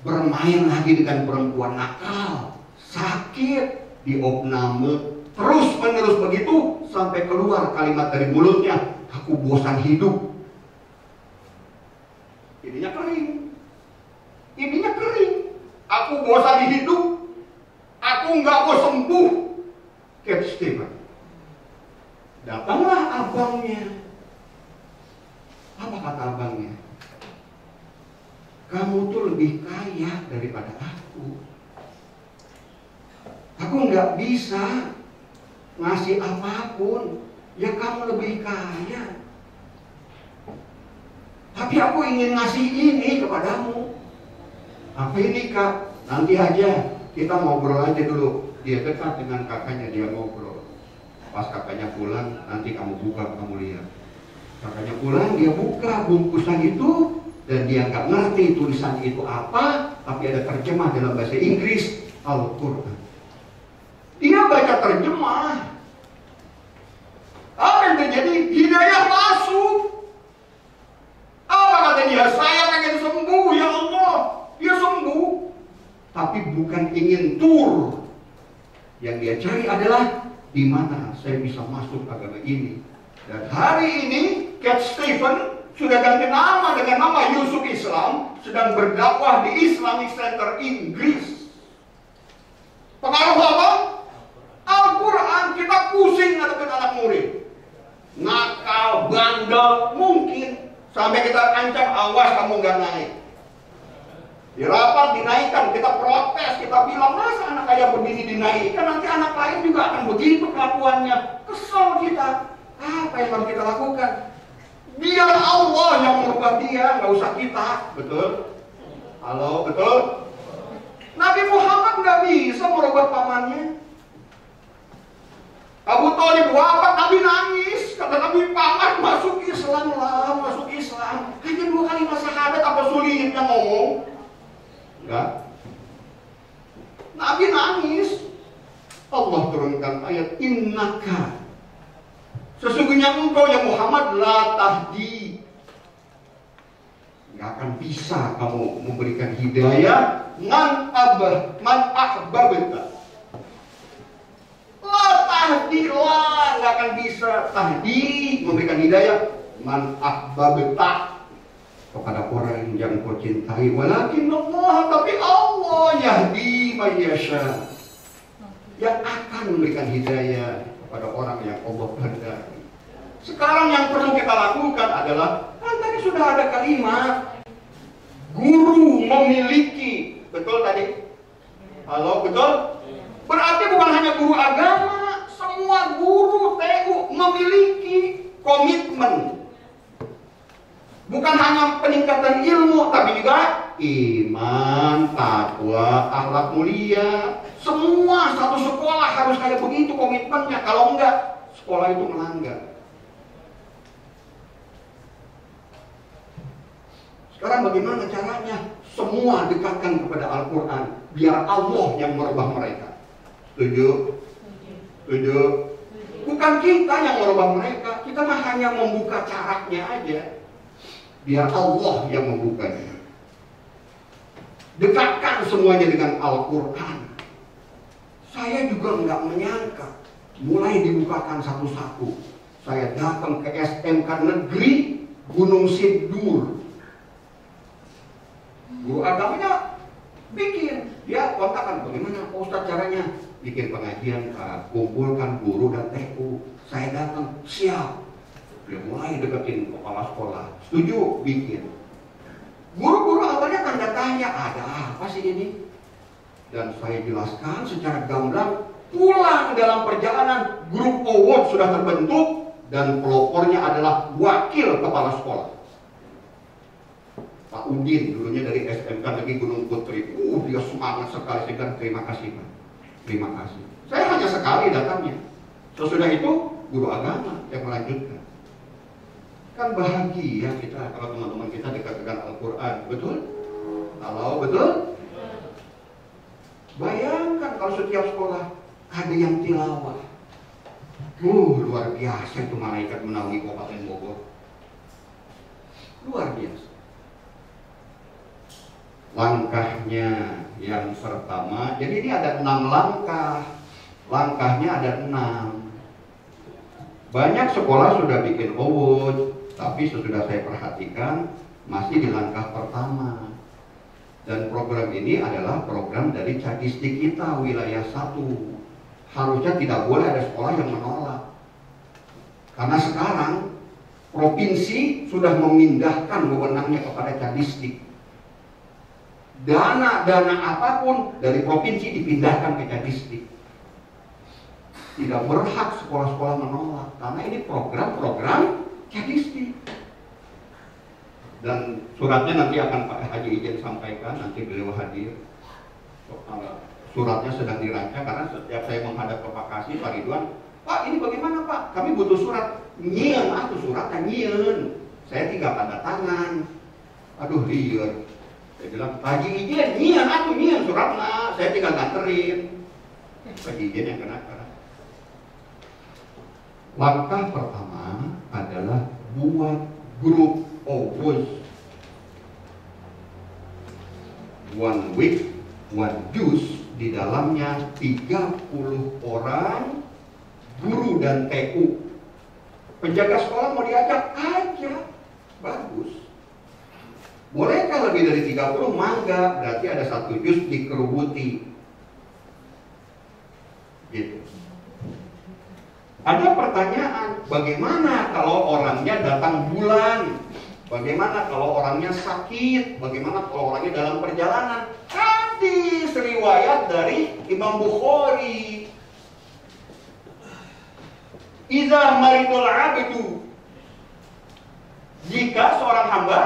bermain lagi dengan perempuan nakal, sakit, di opname, terus menerus begitu sampai keluar kalimat dari mulutnya, aku bosan hidup. Ininya kering, ininya kering. Aku bosan hidup, aku nggak mau sembuh. Cat Stevens. Datanglah abangnya. Apa kata abangnya? Kamu tuh lebih kaya daripada aku. Aku nggak bisa ngasih apapun. Ya kamu lebih kaya. Tapi aku ingin ngasih ini kepadamu. Apa ini kak? Nanti aja, kita ngobrol aja dulu. Dia dekat dengan kakaknya, dia ngobrol. Pas kakaknya pulang, nanti kamu buka, kamu lihat. Kakaknya pulang, dia buka bungkusan itu. Dan dia nggak ngerti tulisan itu apa. Tapi ada terjemah dalam bahasa Inggris, Al-Quran. Dia baca terjemah. Apa yang terjadi? Hidayah masuk. Apa kata dia? Saya pengen sembuh, ya Allah. Dia sembuh. Tapi bukan ingin tur. Yang dia cari adalah di mana saya bisa masuk agama ini. Dan hari ini Cat Stevens sudah ganti nama dengan nama Yusuf Islam, sedang berdakwah di Islamic Center Inggris. Pengaruh apa? Al-Quran. Kita pusing ngadepin anak murid. Nakal, bandel, mungkin sampai kita ancam, awas kamu nggak naik. Di rapat dinaikkan, kita protes, kita bilang masa anak kayak begini dinaikkan, nanti anak lain juga akan begitu kelakuannya. Kesel kita. Apa yang harus kita lakukan? Biar Allah yang merubah dia, nggak usah kita. Betul? Halo, betul? Nabi Muhammad nggak bisa merubah pamannya. Abu Thalib wafat, Nabi nangis. Kata Nabi, paman masuk Islam lah, masuk Islam. Hanya 2 kalimat syahadat, apa sulitnya ngomong? Enggak. Nabi nangis. Allah turunkan ayat, innaka, sesungguhnya engkau ya Muhammad, la tahdi, nggak akan bisa kamu memberikan hidayah man ahbabta. La tahdi, la nggak akan bisa tahdi, memberikan hidayah man ahbabta, kepada orang yang kau cintai. Walakin Allah, tapi Allah yahdi man yasha, yang akan memberikan hidayah kepada orang yang Allah kehendaki. Sekarang yang perlu kita lakukan adalah, kan tadi sudah ada kalimat guru memiliki, betul tadi? Halo, betul? Berarti bukan hanya guru agama, semua guru TU memiliki komitmen. Bukan hanya peningkatan ilmu, tapi juga iman, takwa, akhlak mulia. Semua satu sekolah harus kayak begitu komitmennya. Kalau enggak, sekolah itu melanggar. Sekarang bagaimana caranya? Semua dekatkan kepada Al-Quran, biar Allah yang merubah mereka. Setuju? Setuju? Bukan kita yang merubah mereka, kita mah hanya membuka caranya aja. Biar Allah yang membukanya. Dekatkan semuanya dengan Al-Quran. Saya juga nggak menyangka, mulai dibukakan satu-satu. Saya datang ke SMK Negeri Gunung Sindur. Guru agamanya Bikin. Dia kontakkan, bagaimana Pak Ustadz caranya? Bikin pengajian, kumpulkan guru dan TU. Saya datang, siap. Dia mulai deketin kepala sekolah. Setuju? Bikin. Guru-guru awalnya tanda tanya, ada apa sih ini? Dan saya jelaskan secara gamblang. Pulang dalam perjalanan, grup award sudah terbentuk dan pelopornya adalah wakil kepala sekolah. Pak Udin dulunya dari SMK Negeri Gunung Putri. Dia semangat sekali. Saya bilang terima kasih Pak. Terima kasih. Saya hanya sekali datangnya. Sesudah itu guru agama yang melanjutkan. Kan bahagia kita kalau teman-teman kita dekat dengan Al-Quran. Betul? Kalau betul? Bayangkan kalau setiap sekolah ada yang tilawah. Luar biasa itu malaikat menaungi Kabupaten Bogor. Luar biasa. Langkahnya yang pertama, jadi ini ada 6 langkah. Langkahnya ada 6. Banyak sekolah sudah bikin award, tapi sesudah saya perhatikan masih di langkah pertama. Dan program ini adalah program dari Cadistik kita wilayah 1. Harusnya tidak boleh ada sekolah yang menolak. Karena sekarang provinsi sudah memindahkan wewenangnya kepada Cadistik. Dana apapun dari provinsi dipindahkan ke Cadistik. Tidak berhak sekolah-sekolah menolak karena ini program-program Cadistik. Dan suratnya nanti akan Pak Haji Ijen sampaikan, nanti beliau hadir. Suratnya sedang dirancang karena setiap saya menghadap ke Pak Kasih, Pak Ridwan, Pak ini bagaimana Pak? Kami butuh surat. Nyieun aku suratnya nyieun. Saya tinggal tanda tangan. Aduh liar. Saya bilang, Pak Haji Ijen nyieun aku nyieun suratnya. Saya tinggal nganterin. Pak Haji Ijen yang kena. Langkah pertama adalah buat grup OWOS. One week, one juice. Di dalamnya 30 orang guru dan TU. Penjaga sekolah mau diajak aja, bagus. Bolehkah lebih dari 30? Mangga, berarti ada 1 juz dikerubuti. Gitu. Ada pertanyaan, bagaimana kalau orangnya datang bulan? Bagaimana kalau orangnya sakit? Bagaimana kalau orangnya dalam perjalanan? Hadis riwayat dari Imam Bukhari. Iza maridul abdu. Jika seorang hamba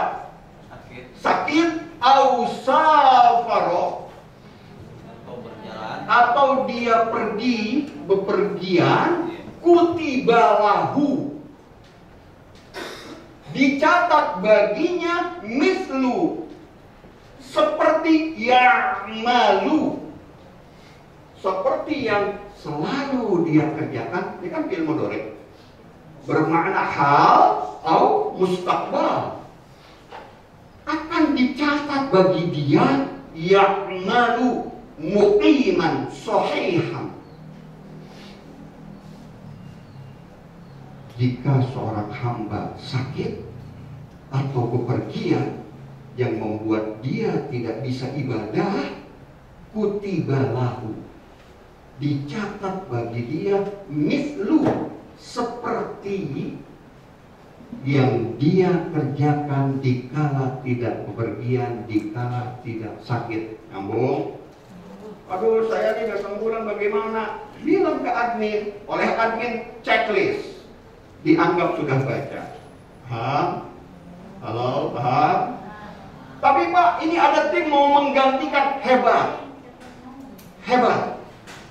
sakit au safaro atau dia pergi bepergian, kutibalahu, dicatat baginya mislu, seperti yang malu, seperti yang selalu dia kerjakan. Ini kan fi'il mudhari bermakna hal atau mustaqbal, akan dicatat bagi dia yang malu muqiman sahihan. Jika seorang hamba sakit atau bepergian yang membuat dia tidak bisa ibadah, kutibalahu, dicatat bagi dia mislu, seperti yang dia kerjakan dikala tidak bepergian, dikala tidak sakit. Nyambung? Aduh, saya ini datang bulan bagaimana? Bilang ke admin, oleh admin checklist. Dianggap sudah baca. Paham? Halo, paham? Tapi Pak, ini ada tim mau menggantikan. Hebat. Hebat.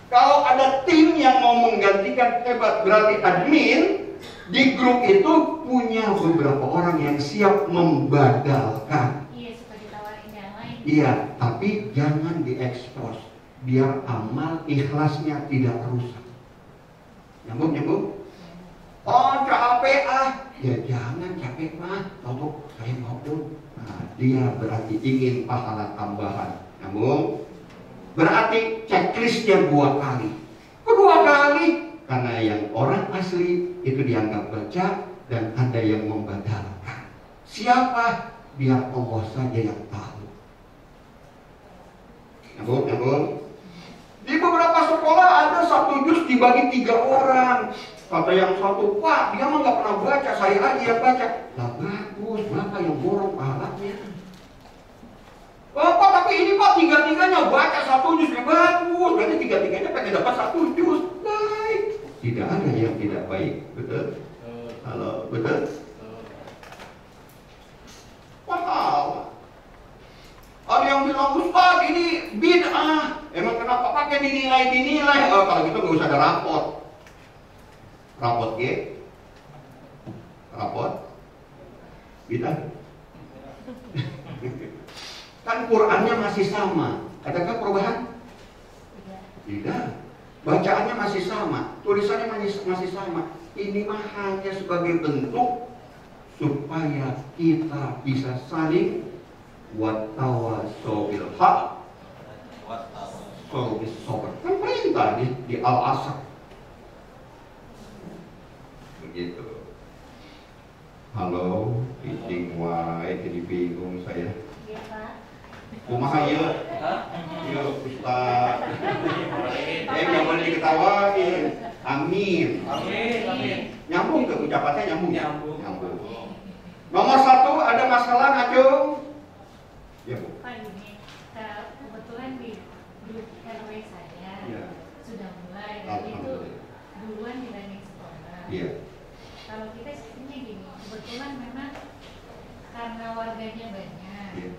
Kalau ada tim yang mau menggantikan, hebat. Berarti admin di grup itu punya beberapa orang yang siap membadalkan. Iya, suka ditawarin yang lain. Iya, tapi jangan diekspos. Biar amal ikhlasnya tidak rusak. Nyambung? Oh capek ya jangan capek mah, tahu saya mau dong. Nah, dia berarti ingin pahala tambahan. Nyambung? Berarti checklistnya 2 kali. Kedua kali karena yang orang asli itu dianggap baca dan ada yang membadalkan. Siapa? Biar Allah saja yang tahu. dibagi 3 orang. Kata yang satu, Pak, dia mah nggak pernah baca, saya aja yang baca. Lah bagus, Bapak yang borong pahalanya. Pak, tapi ini Pak 3-3-nya baca 1 juz, bagus. Berarti 3-3-nya pengen dapat 1 juz. Baik. Tidak ada yang tidak baik, betul? Halo, betul? Pahala. Ada yang bilang, Ustaz ini bid'ah. Emang kenapa pakai dinilai? Oh, kalau gitu nggak usah ada rapot. Rapot G? Rapot? Bid'ah? Kan Qurannya masih sama. Adakah perubahan? Tidak. Bacaannya masih sama. Tulisannya masih sama. Ini mah hanya sebagai bentuk supaya kita bisa saling wattawasau bil haq wattawasau bis sabr. Kan perintah di Al-Asr. Begitu. Halo, pitching wae jadi bingung saya. Iya, Pak. Kumaha ieu? Ieu Ustaz. Jangan boleh diketawain. Amin. Nyambung ke ucapannya nyambung. Nomor 1 ada masalah Acung. Ya, Bu. Pak, ini kebetulan di grup RW saya sudah mulai dan itu duluan dibanding sekolah. Iya. Kalau kita sistemnya gini, kebetulan memang karena warganya banyak. Iya.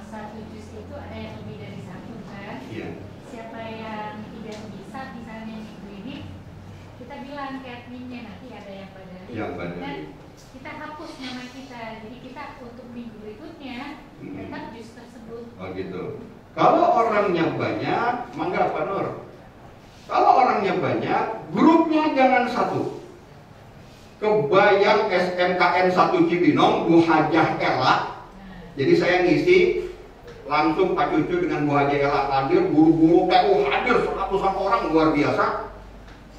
1 juz itu ada yang lebih dari 1 kan? Iya. Siapa yang tidak bisa misalnya minggu ini kita bilang ke adminnya, nanti ada yang badali. Yang badali. Dan kita hapus nama kita, jadi kita untuk minggu berikutnya tetap juz tersebut. Oh gitu. Kalau orangnya banyak, mangga Pak Nur. Kalau orangnya banyak, grupnya jangan 1. Kebayang SMKN 1 Cibinong, Bu Hajah Ella. Jadi saya ngisi, langsung Pak Cucu dengan Bu Hajah Ella hadir, guru-guru TU hadir, 100-an orang luar biasa.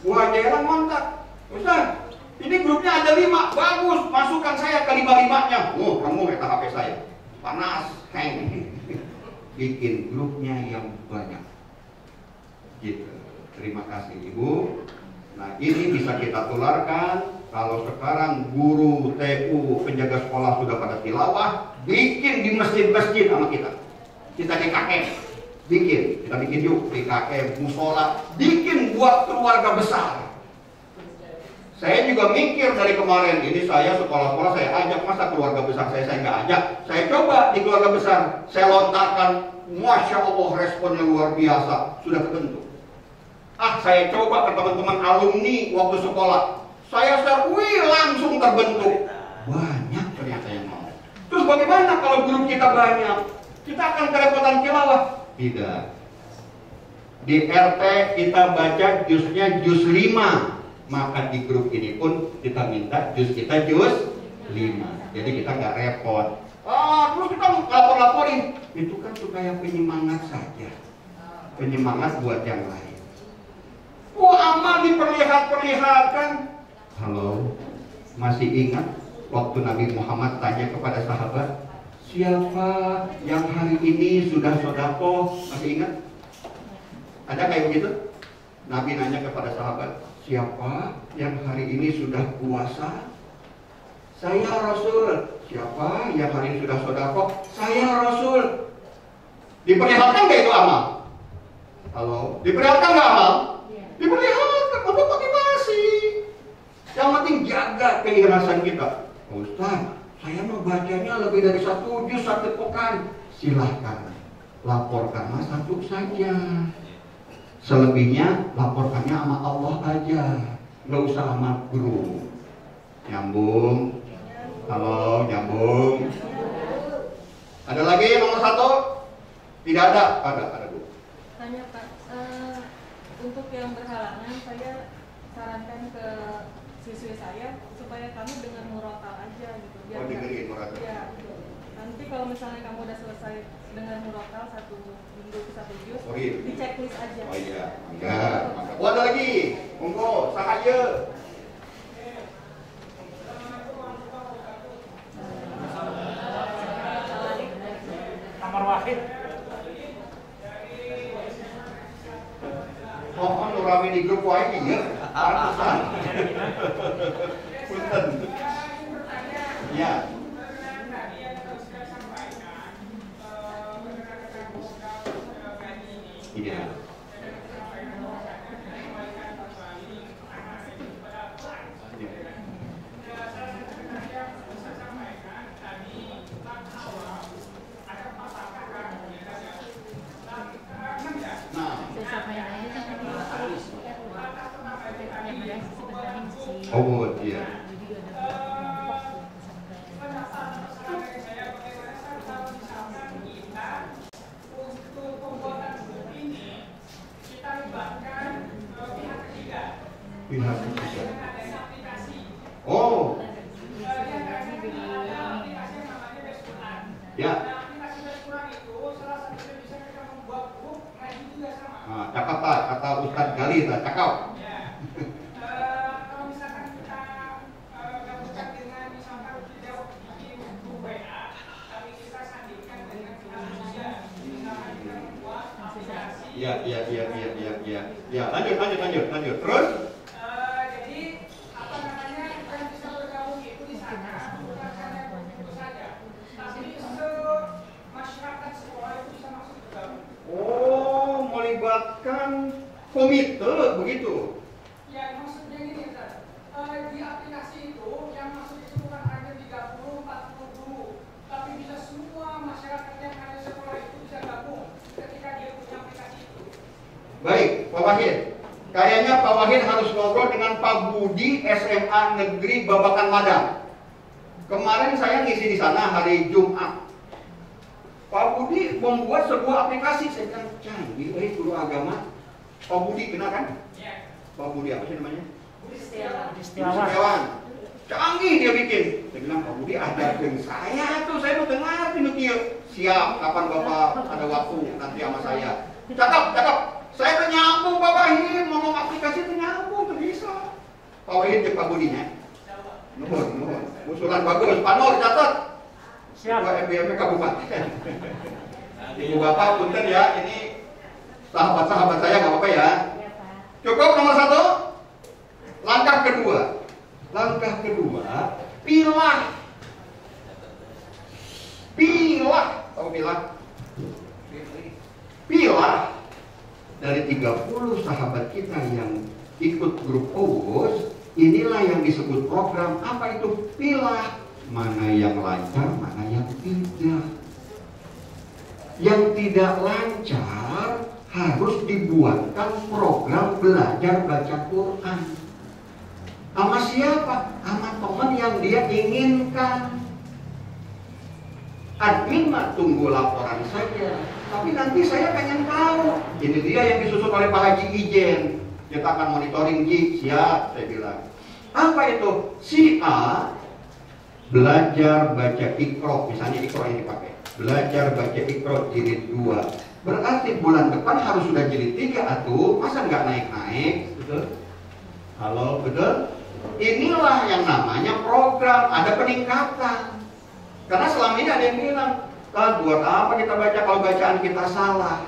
Bu Hajah Ella ngontak, Ustaz, ini grupnya ada 5, bagus, masukkan saya ke 5-5-nya. Oh, kamu meta HP saya, panas, hang. Bikin grupnya yang banyak. Gitu. Terima kasih Ibu. Nah ini bisa kita tularkan. Kalau sekarang guru TU penjaga sekolah sudah pada tilawah, bikin di masjid-masjid sama kita. Kita DKM, kita bikin yuk DKM, musola, bikin buat keluarga besar. Saya juga mikir dari kemarin, ini saya sekolah-sekolah saya ajak, masa keluarga besar saya nggak ajak. Saya coba di keluarga besar, saya lontarkan, Masya Allah responnya luar biasa, sudah terbentuk. Saya coba ke teman-teman alumni waktu sekolah, saya share, langsung terbentuk. Banyak ternyata yang mau. Terus bagaimana kalau grup kita banyak? Kita akan kerepotan tilawah? Tidak. Di RT kita baca juznya juz 5. Maka di grup ini pun kita minta juz kita juz 5. Jadi kita nggak repot. Terus kita lapor-laporin. Itu kan supaya penyemangat saja. Penyemangat buat yang lain. Amal diperlihatkan. Halo, masih ingat waktu Nabi Muhammad tanya kepada sahabat, siapa yang hari ini sudah sodako? Masih ingat? Ada kayak begitu? Nabi nanya kepada sahabat, siapa yang hari ini sudah puasa? Saya Rasul. Siapa yang hari ini sudah sodako? Saya Rasul. Diperlihatkan gak itu amal? Halo, diperlihatkan gak amal? Diperlihatkan, untuk motivasi. Yang penting jaga keikhlasan kita. Ustaz, saya mau bacanya lebih dari 1 juz 1 pekan. Silahkan, laporkanlah 1 saja. Selebihnya laporkannya sama Allah aja, nggak usah sama guru. Nyambung? Halo, nyambung? Ada lagi nomor 1? Tidak ada? Ada Bu. Tanya Pak, untuk yang berhalangan saya sarankan ke siswi saya supaya kamu dengar murotal aja gitu. Biar dengerin murotal. Ya, nanti kalau misalnya kamu udah selesai dengar murotal 1 minggu ke 1 juz, di checklist aja. Oh iya, enggak. Ada lagi, monggo, sahaya. Nomor wahid. Mohon rame di grup wae ya. Pantesan. Punten. Ya. Iya. Oh iya. Pihak ketiga. Oh. Ya. Nah, cakap tak kata Ustadz Gali, tak cakap. Ya, lanjut. Terus? Jadi apa namanya bukan bisa bergabung itu di sana, bukan hanya begitu saja, tapi masyarakat sekolah itu bisa masuk bergabung. Oh, melibatkan komite begitu? Ya, maksudnya gini, di aplikasi itu yang masuk itu bukan hanya 30-40 guru, tapi bisa semua masyarakat yang ada di sekolah itu bisa gabung ketika dia punya aplikasi itu. Baik, Pak Wahid. Kayaknya Pak Wahid harus ngobrol dengan Pak Budi SMA Negeri Babakan Madang. Kemarin saya ngisi di sana hari Jumat. Pak Budi membuat sebuah aplikasi. Saya bilang, canggih, guru agama. Pak Budi kenal kan? Ya. Pak Budi apa sih namanya? Budi Setiawan. Canggih dia bikin. Saya bilang, Pak Budi ajarkan saya tuh, saya mau dengar ini. Siap, kapan Bapak ada waktu nanti sama saya. Cakap. Saya tuh nyambung Pak Wahid, ngomong aplikasi tuh nyambung, tuh bisa. Pak Wahid ke Pak Budinya. Nuhun. Usulan bagus, Pak Nur catat. Siap. Ketua MBM Kabupaten. Ibu Bapak punten ya, ini sahabat-sahabat saya nggak apa-apa ya. Cukup nomor 1. Langkah kedua, pilah. Tahu pilah? Pilah dari 30 sahabat kita yang ikut grup Owos. Inilah yang disebut program apa itu? Pilah. Mana yang lancar, mana yang tidak. Yang tidak lancar harus dibuatkan program belajar baca Quran. Sama siapa? Sama teman yang dia inginkan. Admin mah tunggu laporan saja. Tapi nanti saya pengen tahu. Ini dia yang disusun oleh Pak Haji Ijen. Kita akan monitoring Ji. Siap, saya bilang. Apa itu? Si A belajar baca Iqra, misalnya Iqra yang dipakai. Belajar baca Iqra jilid 2. Berarti bulan depan harus sudah jilid 3 atuh. Masa nggak naik-naik? Betul? Halo, betul? Inilah yang namanya program, ada peningkatan. Karena selama ini ada yang bilang, buat apa kita baca kalau bacaan kita salah?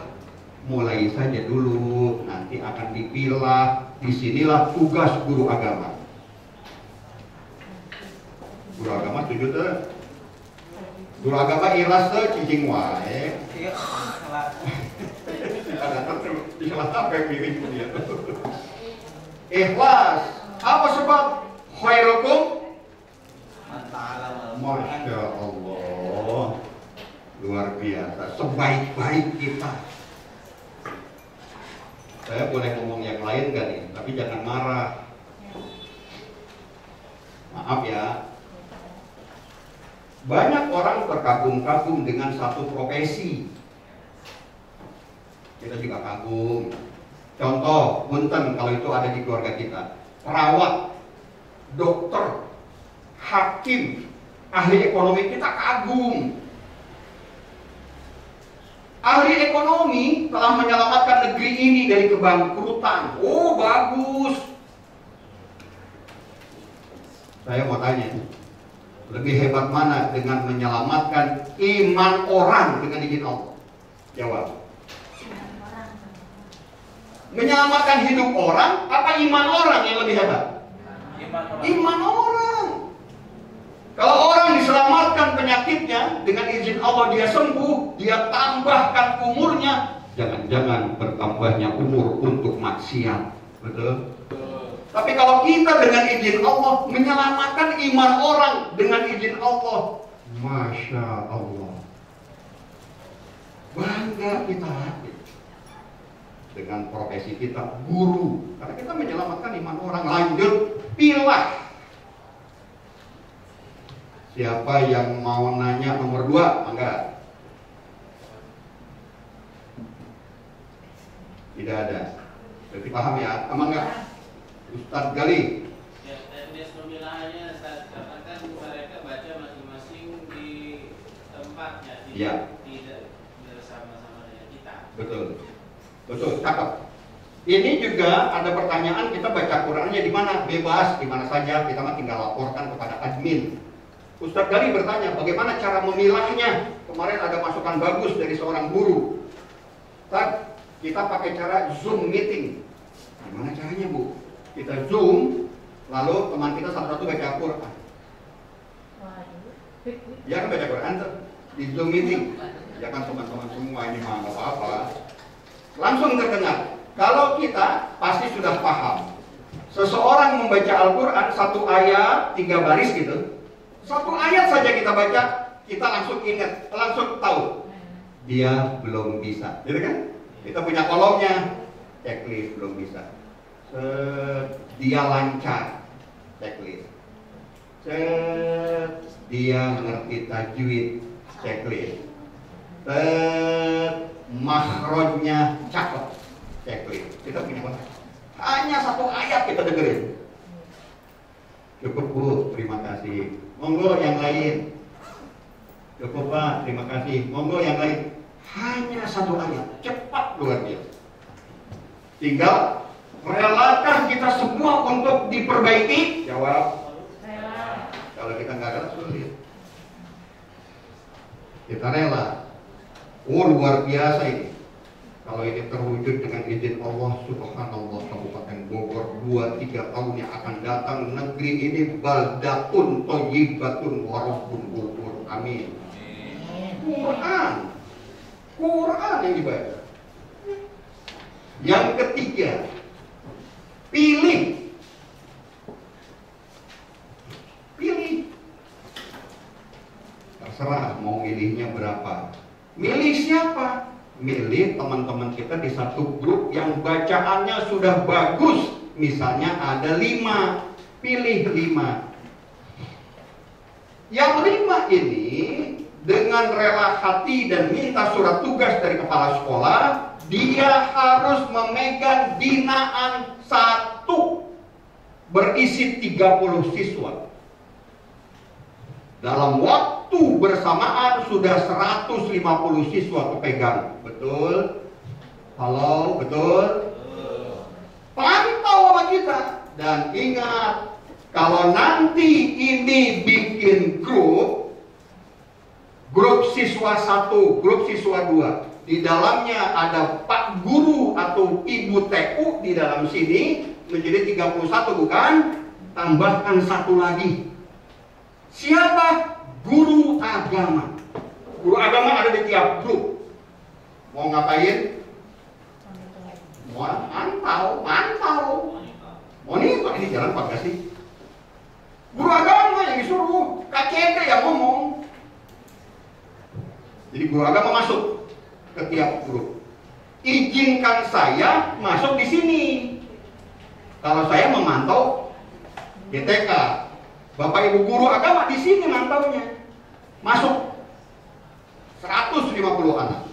Mulai saja dulu, nanti akan dipilah. Disinilah tugas guru agama. Guru agama setuju tuh? Guru agama ikhlas tuh cicing wae. Ikhlas. Apa sebab? Khairukum? Masya Allah. Luar biasa. Sebaik-baik kita. Saya boleh ngomong yang lain gak nih? Tapi jangan marah. Maaf ya. Banyak orang terkagum-kagum dengan satu profesi. Kita juga kagum. Contoh, punten kalau itu ada di keluarga kita. Perawat, dokter, hakim, ahli ekonomi, kita kagum. Ahli ekonomi telah menyelamatkan negeri ini dari kebangkrutan. Oh, bagus. Saya mau tanya, lebih hebat mana dengan menyelamatkan iman orang dengan izin Allah? Jawab. Menyelamatkan hidup orang, apa iman orang yang lebih hebat? Iman orang. Kalau orang diselamatkan penyakitnya, dengan izin Allah dia sembuh, dia tambahkan umurnya, jangan-jangan bertambahnya umur untuk maksiat. Betul? Tapi kalau kita dengan izin Allah menyelamatkan iman orang dengan izin Allah, Masya Allah, bangga kita dengan profesi kita guru, karena kita menyelamatkan iman orang. Lanjut, pilah. Siapa yang mau nanya nomor 2? Enggak. Tidak ada. Berarti paham ya? Emang enggak? Ustadz Gali. Ya, teknis pemilahannya saya katakan mereka baca masing-masing di tempatnya, tidak bersama-sama dengan kita. Betul, cakep. Ini juga ada pertanyaan, kita baca Qurannya di mana? Bebas, di mana saja. Kita mah tinggal laporkan kepada admin. Ustadz Gali bertanya, bagaimana cara memilahnya? Kemarin ada masukan bagus dari seorang guru. Ustadz, kita pakai cara Zoom meeting. Gimana caranya, Bu? Kita Zoom, lalu teman kita satu-satu baca Quran. Ya kan baca Quran tuh di Zoom meeting. Ya kan teman-teman semua ini mah nggak apa-apa. Langsung terdengar. Kalau kita pasti sudah paham. Seseorang membaca Al-Quran 1 ayat 3 baris gitu. 1 ayat saja kita baca, kita langsung ingat, langsung tahu dia belum bisa, gitu kan? Kita punya kolomnya, checklist belum bisa. Dia lancar, checklist. Dia mengerti tajwid, checklist. Makhrajnya cakep, checklist. Kita punya apa? Hanya 1 ayat kita dengerin. Cukup, Bu, terima kasih. Monggo yang lain. Cukup, Pak, terima kasih. Monggo yang lain. Hanya 1 ayat, cepat luar biasa. Tinggal relakan kita semua untuk diperbaiki? Jawab. Rela. Kalau kita nggak rela sulit. Kita rela. Luar biasa ini. Kalau ini terwujud dengan izin Allah Subhanallah, Kabupaten Bogor 2-3 tahun yang akan datang, negeri ini baldatun thayyibatun wa rabbun ghafur. Amin. Quran yang dibaca. Yang ketiga, pilih. Terserah mau milihnya berapa. Milih siapa? Milih teman-teman kita di satu grup yang bacaannya sudah bagus. Misalnya ada 5, pilih 5. Yang 5 ini dengan rela hati dan minta surat tugas dari kepala sekolah, dia harus memegang binaan 1 berisi 30 siswa. Dalam waktu bersamaan sudah 150 siswa kepegang. Betul? Halo, betul? Pantau sama kita. Dan ingat, kalau nanti ini bikin grup siswa 1, grup siswa 2, di dalamnya ada Pak Guru atau Ibu TU di dalam sini, menjadi 31 bukan? Tambahkan 1 lagi. Siapa? Guru agama. Guru agama ada di tiap grup. Mau ngapain? Mau mantau. Monitor ini jalan apa sih? Guru agama yang disuruh, KCD yang ngomong. Jadi guru agama masuk ke tiap grup. Izinkan saya masuk di sini. Kalau saya memantau GTK, Bapak Ibu guru agama di sini mantaunya. Masuk 150 anak.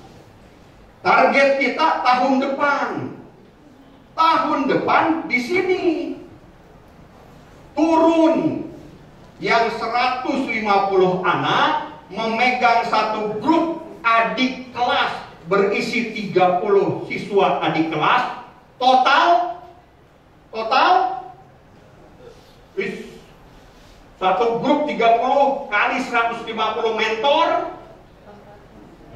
Target kita tahun depan. Tahun depan di sini turun yang 150 anak memegang 1 grup adik kelas berisi 30 siswa adik kelas. Total 1 grup 30 kali 150 mentor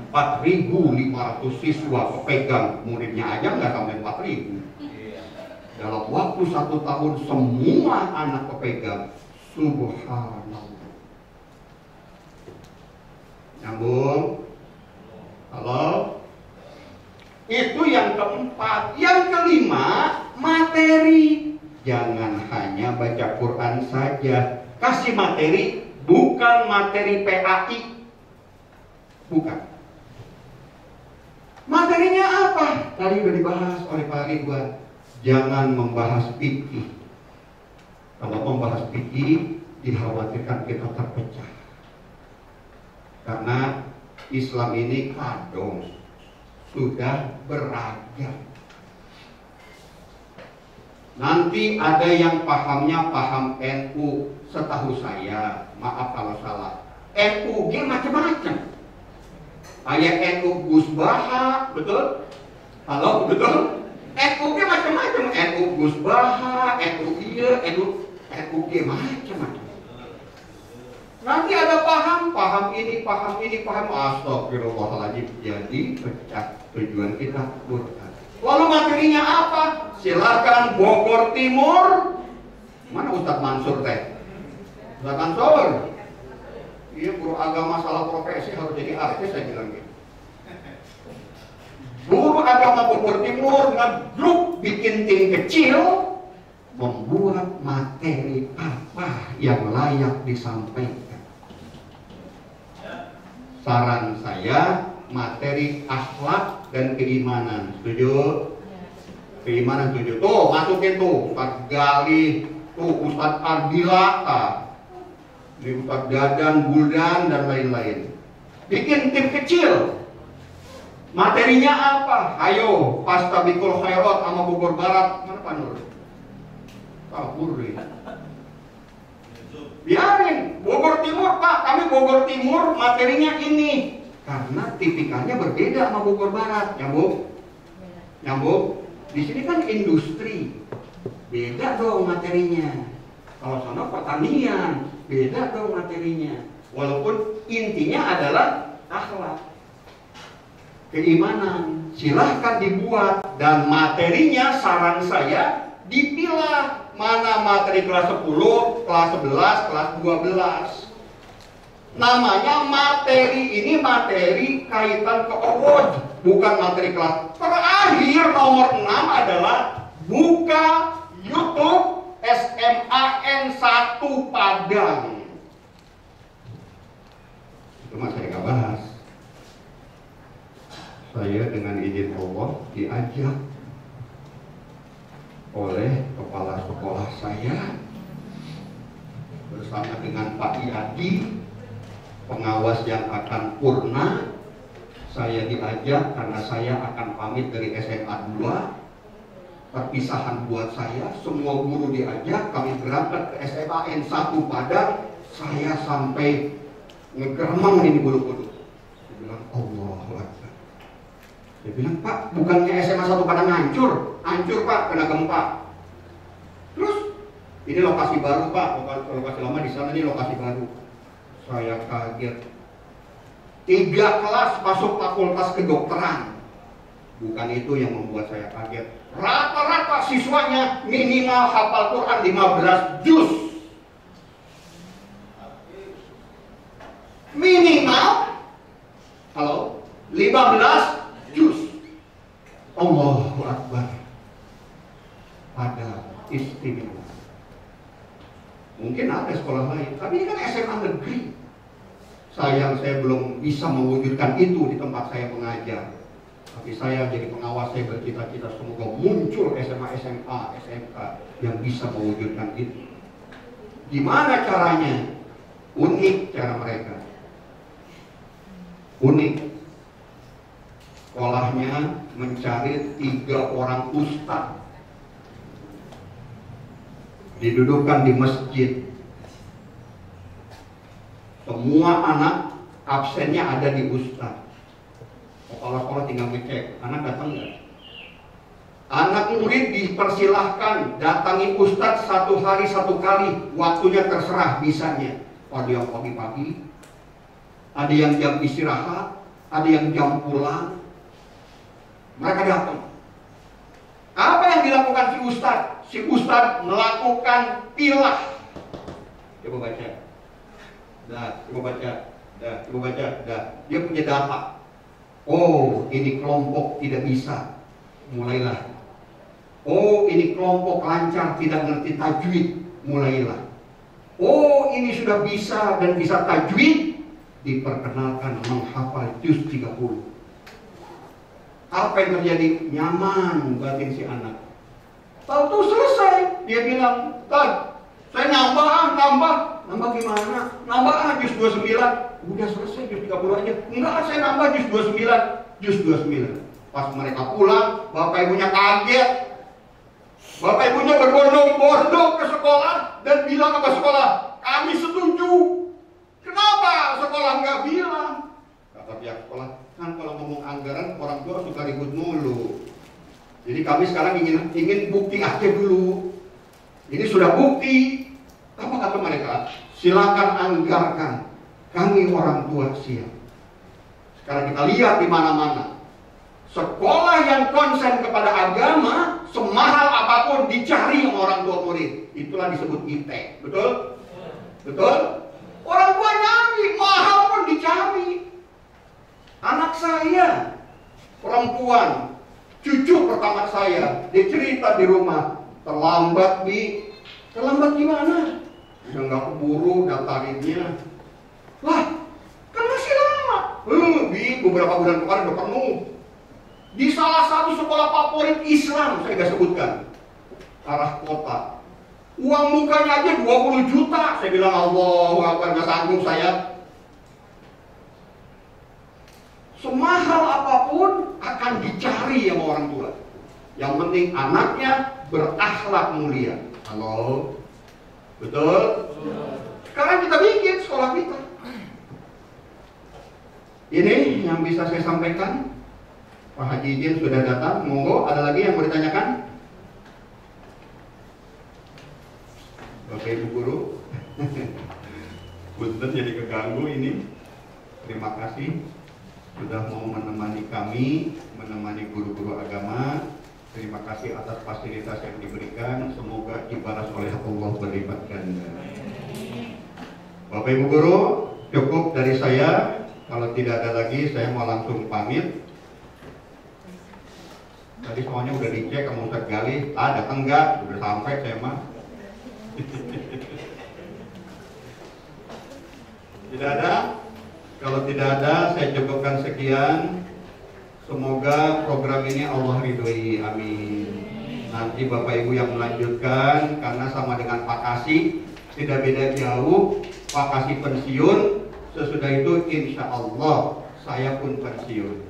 4.500 siswa kepegang, muridnya aja nggak sampai 4.000. Dalam waktu 1 tahun semua anak kepegang. Subhanallah. Nyambung? Halo? Itu yang keempat. Yang kelima, materi. Jangan hanya baca Quran saja. Kasih materi, bukan materi PAI. Bukan. Materinya apa? Tadi sudah dibahas oleh Pak Ridwan. Jangan membahas fikih. Kalau membahas fikih, dikhawatirkan kita terpecah. Karena Islam ini kadung sudah beragam. Nanti ada yang pahamnya paham NU. Setahu saya, maaf kalau salah, NU macam-macam. Kayak NU Gus Baha, betul? Halo, betul? NU macam-macam. NU Gus Baha, NU iya, NU macam-macam. Nanti ada paham ini, paham astagfirullahaladzim. Jadi pecah. Tujuan kita Quran. Lalu materinya apa? Silakan Bogor Timur. Mana Ustadz Mansur teh? Ustadz Mansur. Iya, guru agama salah profesi harus jadi artis, saya bilang gitu. Guru agama Bogor Timur ngegrup bikin tim kecil, membuat materi apa yang layak disampaikan. Saran saya, materi akhlak dan keimanan. Setuju? Keimanan setuju. Tuh, masukin tuh Ustadz Galih, tuh Ustadz Ardilata, Ustadz Dadan, Buldan, dan lain-lain. Bikin tim kecil. Materinya apa? Ayo, Pastabikul Khairat sama Bogor Barat. Mana Pak Nur? Kabur deh. Biarin, Bogor Timur Pak, kami Bogor Timur materinya ini. Karena tipikalnya berbeda sama Bogor Barat. Nyambung? Nyambung? Di sini kan industri. Beda dong materinya. Kalau sana pertanian, beda dong materinya. Walaupun intinya adalah akhlak, keimanan. Silahkan dibuat. Dan materinya saran saya dipilah. Mana materi kelas 10, kelas 11, kelas 12. Namanya materi ini materi kaitan ke award, bukan materi kelas. Terakhir nomor 6 adalah buka YouTube SMAN 1 Padang. Itu mas saya nggak bahas. Saya dengan izin Allah diajak oleh kepala sekolah saya bersama dengan Pak Yadi, pengawas yang akan purna. Saya diajak karena saya akan pamit dari SMA 2. Perpisahan buat saya, semua guru diajak, kami berangkat ke SMAN 1 Padang. Saya sampai ngegeremeng ini bulu-bulu. Saya bilang, Allahu Akbar. Dia bilang, Pak, bukannya SMA 1 Padang hancur? Hancur Pak, kena gempa. Terus, ini lokasi baru Pak, lokasi lama di sana, ini lokasi baru. Saya kaget. 3 kelas masuk fakultas kedokteran. Bukan itu yang membuat saya kaget. Rata-rata siswanya minimal hafal Quran 15 juz. Minimal, halo, 15 juz. Allahu Akbar. Ada istimewa. Mungkin ada sekolah lain, tapi ini kan SMA negeri. Sayang saya belum bisa mewujudkan itu di tempat saya mengajar. Tapi saya jadi pengawas, saya bercita-cita semoga muncul SMA, SMK yang bisa mewujudkan itu. Gimana caranya? Unik cara mereka. Unik. Sekolahnya mencari 3 orang ustadz, didudukkan di masjid. Semua anak absennya ada di ustadz. Kepala sekolah tinggal ngecek, anak datang nggak? Anak murid dipersilahkan datangi ustadz 1 hari 1 kali, waktunya terserah bisanya. Ada yang pagi-pagi, ada yang jam istirahat, ada yang jam pulang. Mereka datang. Apa yang dilakukan si Ustadz? Si Ustadz melakukan pilah. Coba baca. Coba baca. Coba baca. Dia punya data. Oh, ini kelompok tidak bisa. Mulailah. Oh, ini kelompok lancar, tidak ngerti tajwid. Mulailah. Oh, ini sudah bisa dan bisa tajwid. Diperkenalkan menghafal juz 30. Apa yang terjadi? Nyaman batin si anak. Tahu-tahu selesai. Dia bilang, Tad, saya nambah gimana? Nambah juz 29. Udah selesai juz 30 aja. Enggak, saya nambah juz 29. Pas mereka pulang, bapak ibunya kaget. Bapak ibunya berbondong-bondong ke sekolah dan bilang ke sekolah, kami setuju. Kenapa sekolah nggak bilang? Kata pihak sekolah, kan kalau ngomong anggaran orang tua suka ribut mulu. Jadi kami sekarang ingin bukti aja dulu. Ini sudah bukti. Apa kata mereka? Silakan anggarkan. Kami orang tua siap. Sekarang kita lihat di mana-mana. Sekolah yang konsen kepada agama, semahal apapun dicari sama orang tua murid. Itulah disebut IT. Betul? Betul? Orang tua nyari, mahal pun dicari. Anak saya, perempuan, cucu pertama saya, dia cerita di rumah, terlambat Bi. Terlambat gimana? Ya nggak keburu daftarinnya. Lah, kan masih lama. Bi, beberapa bulan kemarin udah penuh. Di salah satu sekolah favorit Islam, saya nggak sebutkan, arah kota. Uang mukanya aja 20 juta. Saya bilang, Allahu Akbar, nggak sanggup saya. Semahal apapun akan dicari sama orang tua. Yang penting anaknya berakhlak mulia. Halo? Betul? Sekarang kita bikin sekolah kita. Ini yang bisa saya sampaikan. Pak Haji Idin sudah datang. Monggo, ada lagi yang mau ditanyakan? Bapak Ibu Guru, punten jadi keganggu ini. Terima kasih sudah mau menemani kami, menemani guru-guru agama. Terima kasih atas fasilitas yang diberikan. Semoga dibalas oleh Allah berlipat ganda. Bapak Ibu Guru, cukup dari saya. Kalau tidak ada lagi, saya mau langsung pamit. Tadi semuanya udah dicek sama Ustaz Gali. Datang enggak? Udah sampai saya mah. Tidak ada? Kalau tidak ada, saya cukupkan sekian. Semoga program ini Allah ridhoi, amin. Nanti Bapak Ibu yang melanjutkan, karena sama dengan Pak Kasih, tidak beda jauh. Pak Kasih pensiun, sesudah itu insya Allah saya pun pensiun.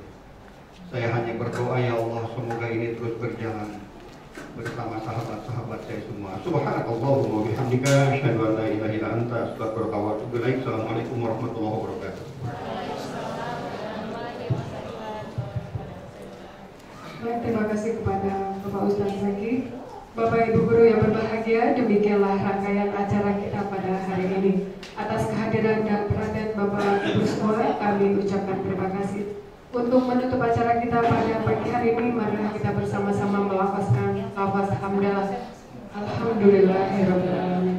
Saya hanya berdoa, ya Allah, semoga ini terus berjalan bersama sahabat-sahabat saya semua. Subhanakallahumma wa bihamdika, asyhadu an la ilaha illa anta, astaghfiruka wa atubu ilaik. Assalamualaikum warahmatullahi wabarakatuh. Terima kasih kepada Bapak Ustaz Zaki. Bapak Ibu Guru yang berbahagia, demikianlah rangkaian acara kita pada hari ini. Atas kehadiran dan perhatian Bapak Ibu semua, kami ucapkan terima kasih. Untuk menutup acara kita pada pagi hari ini, marilah kita bersama-sama melafazkan lafaz hamdalah. Alhamdulillahirabbil alamin.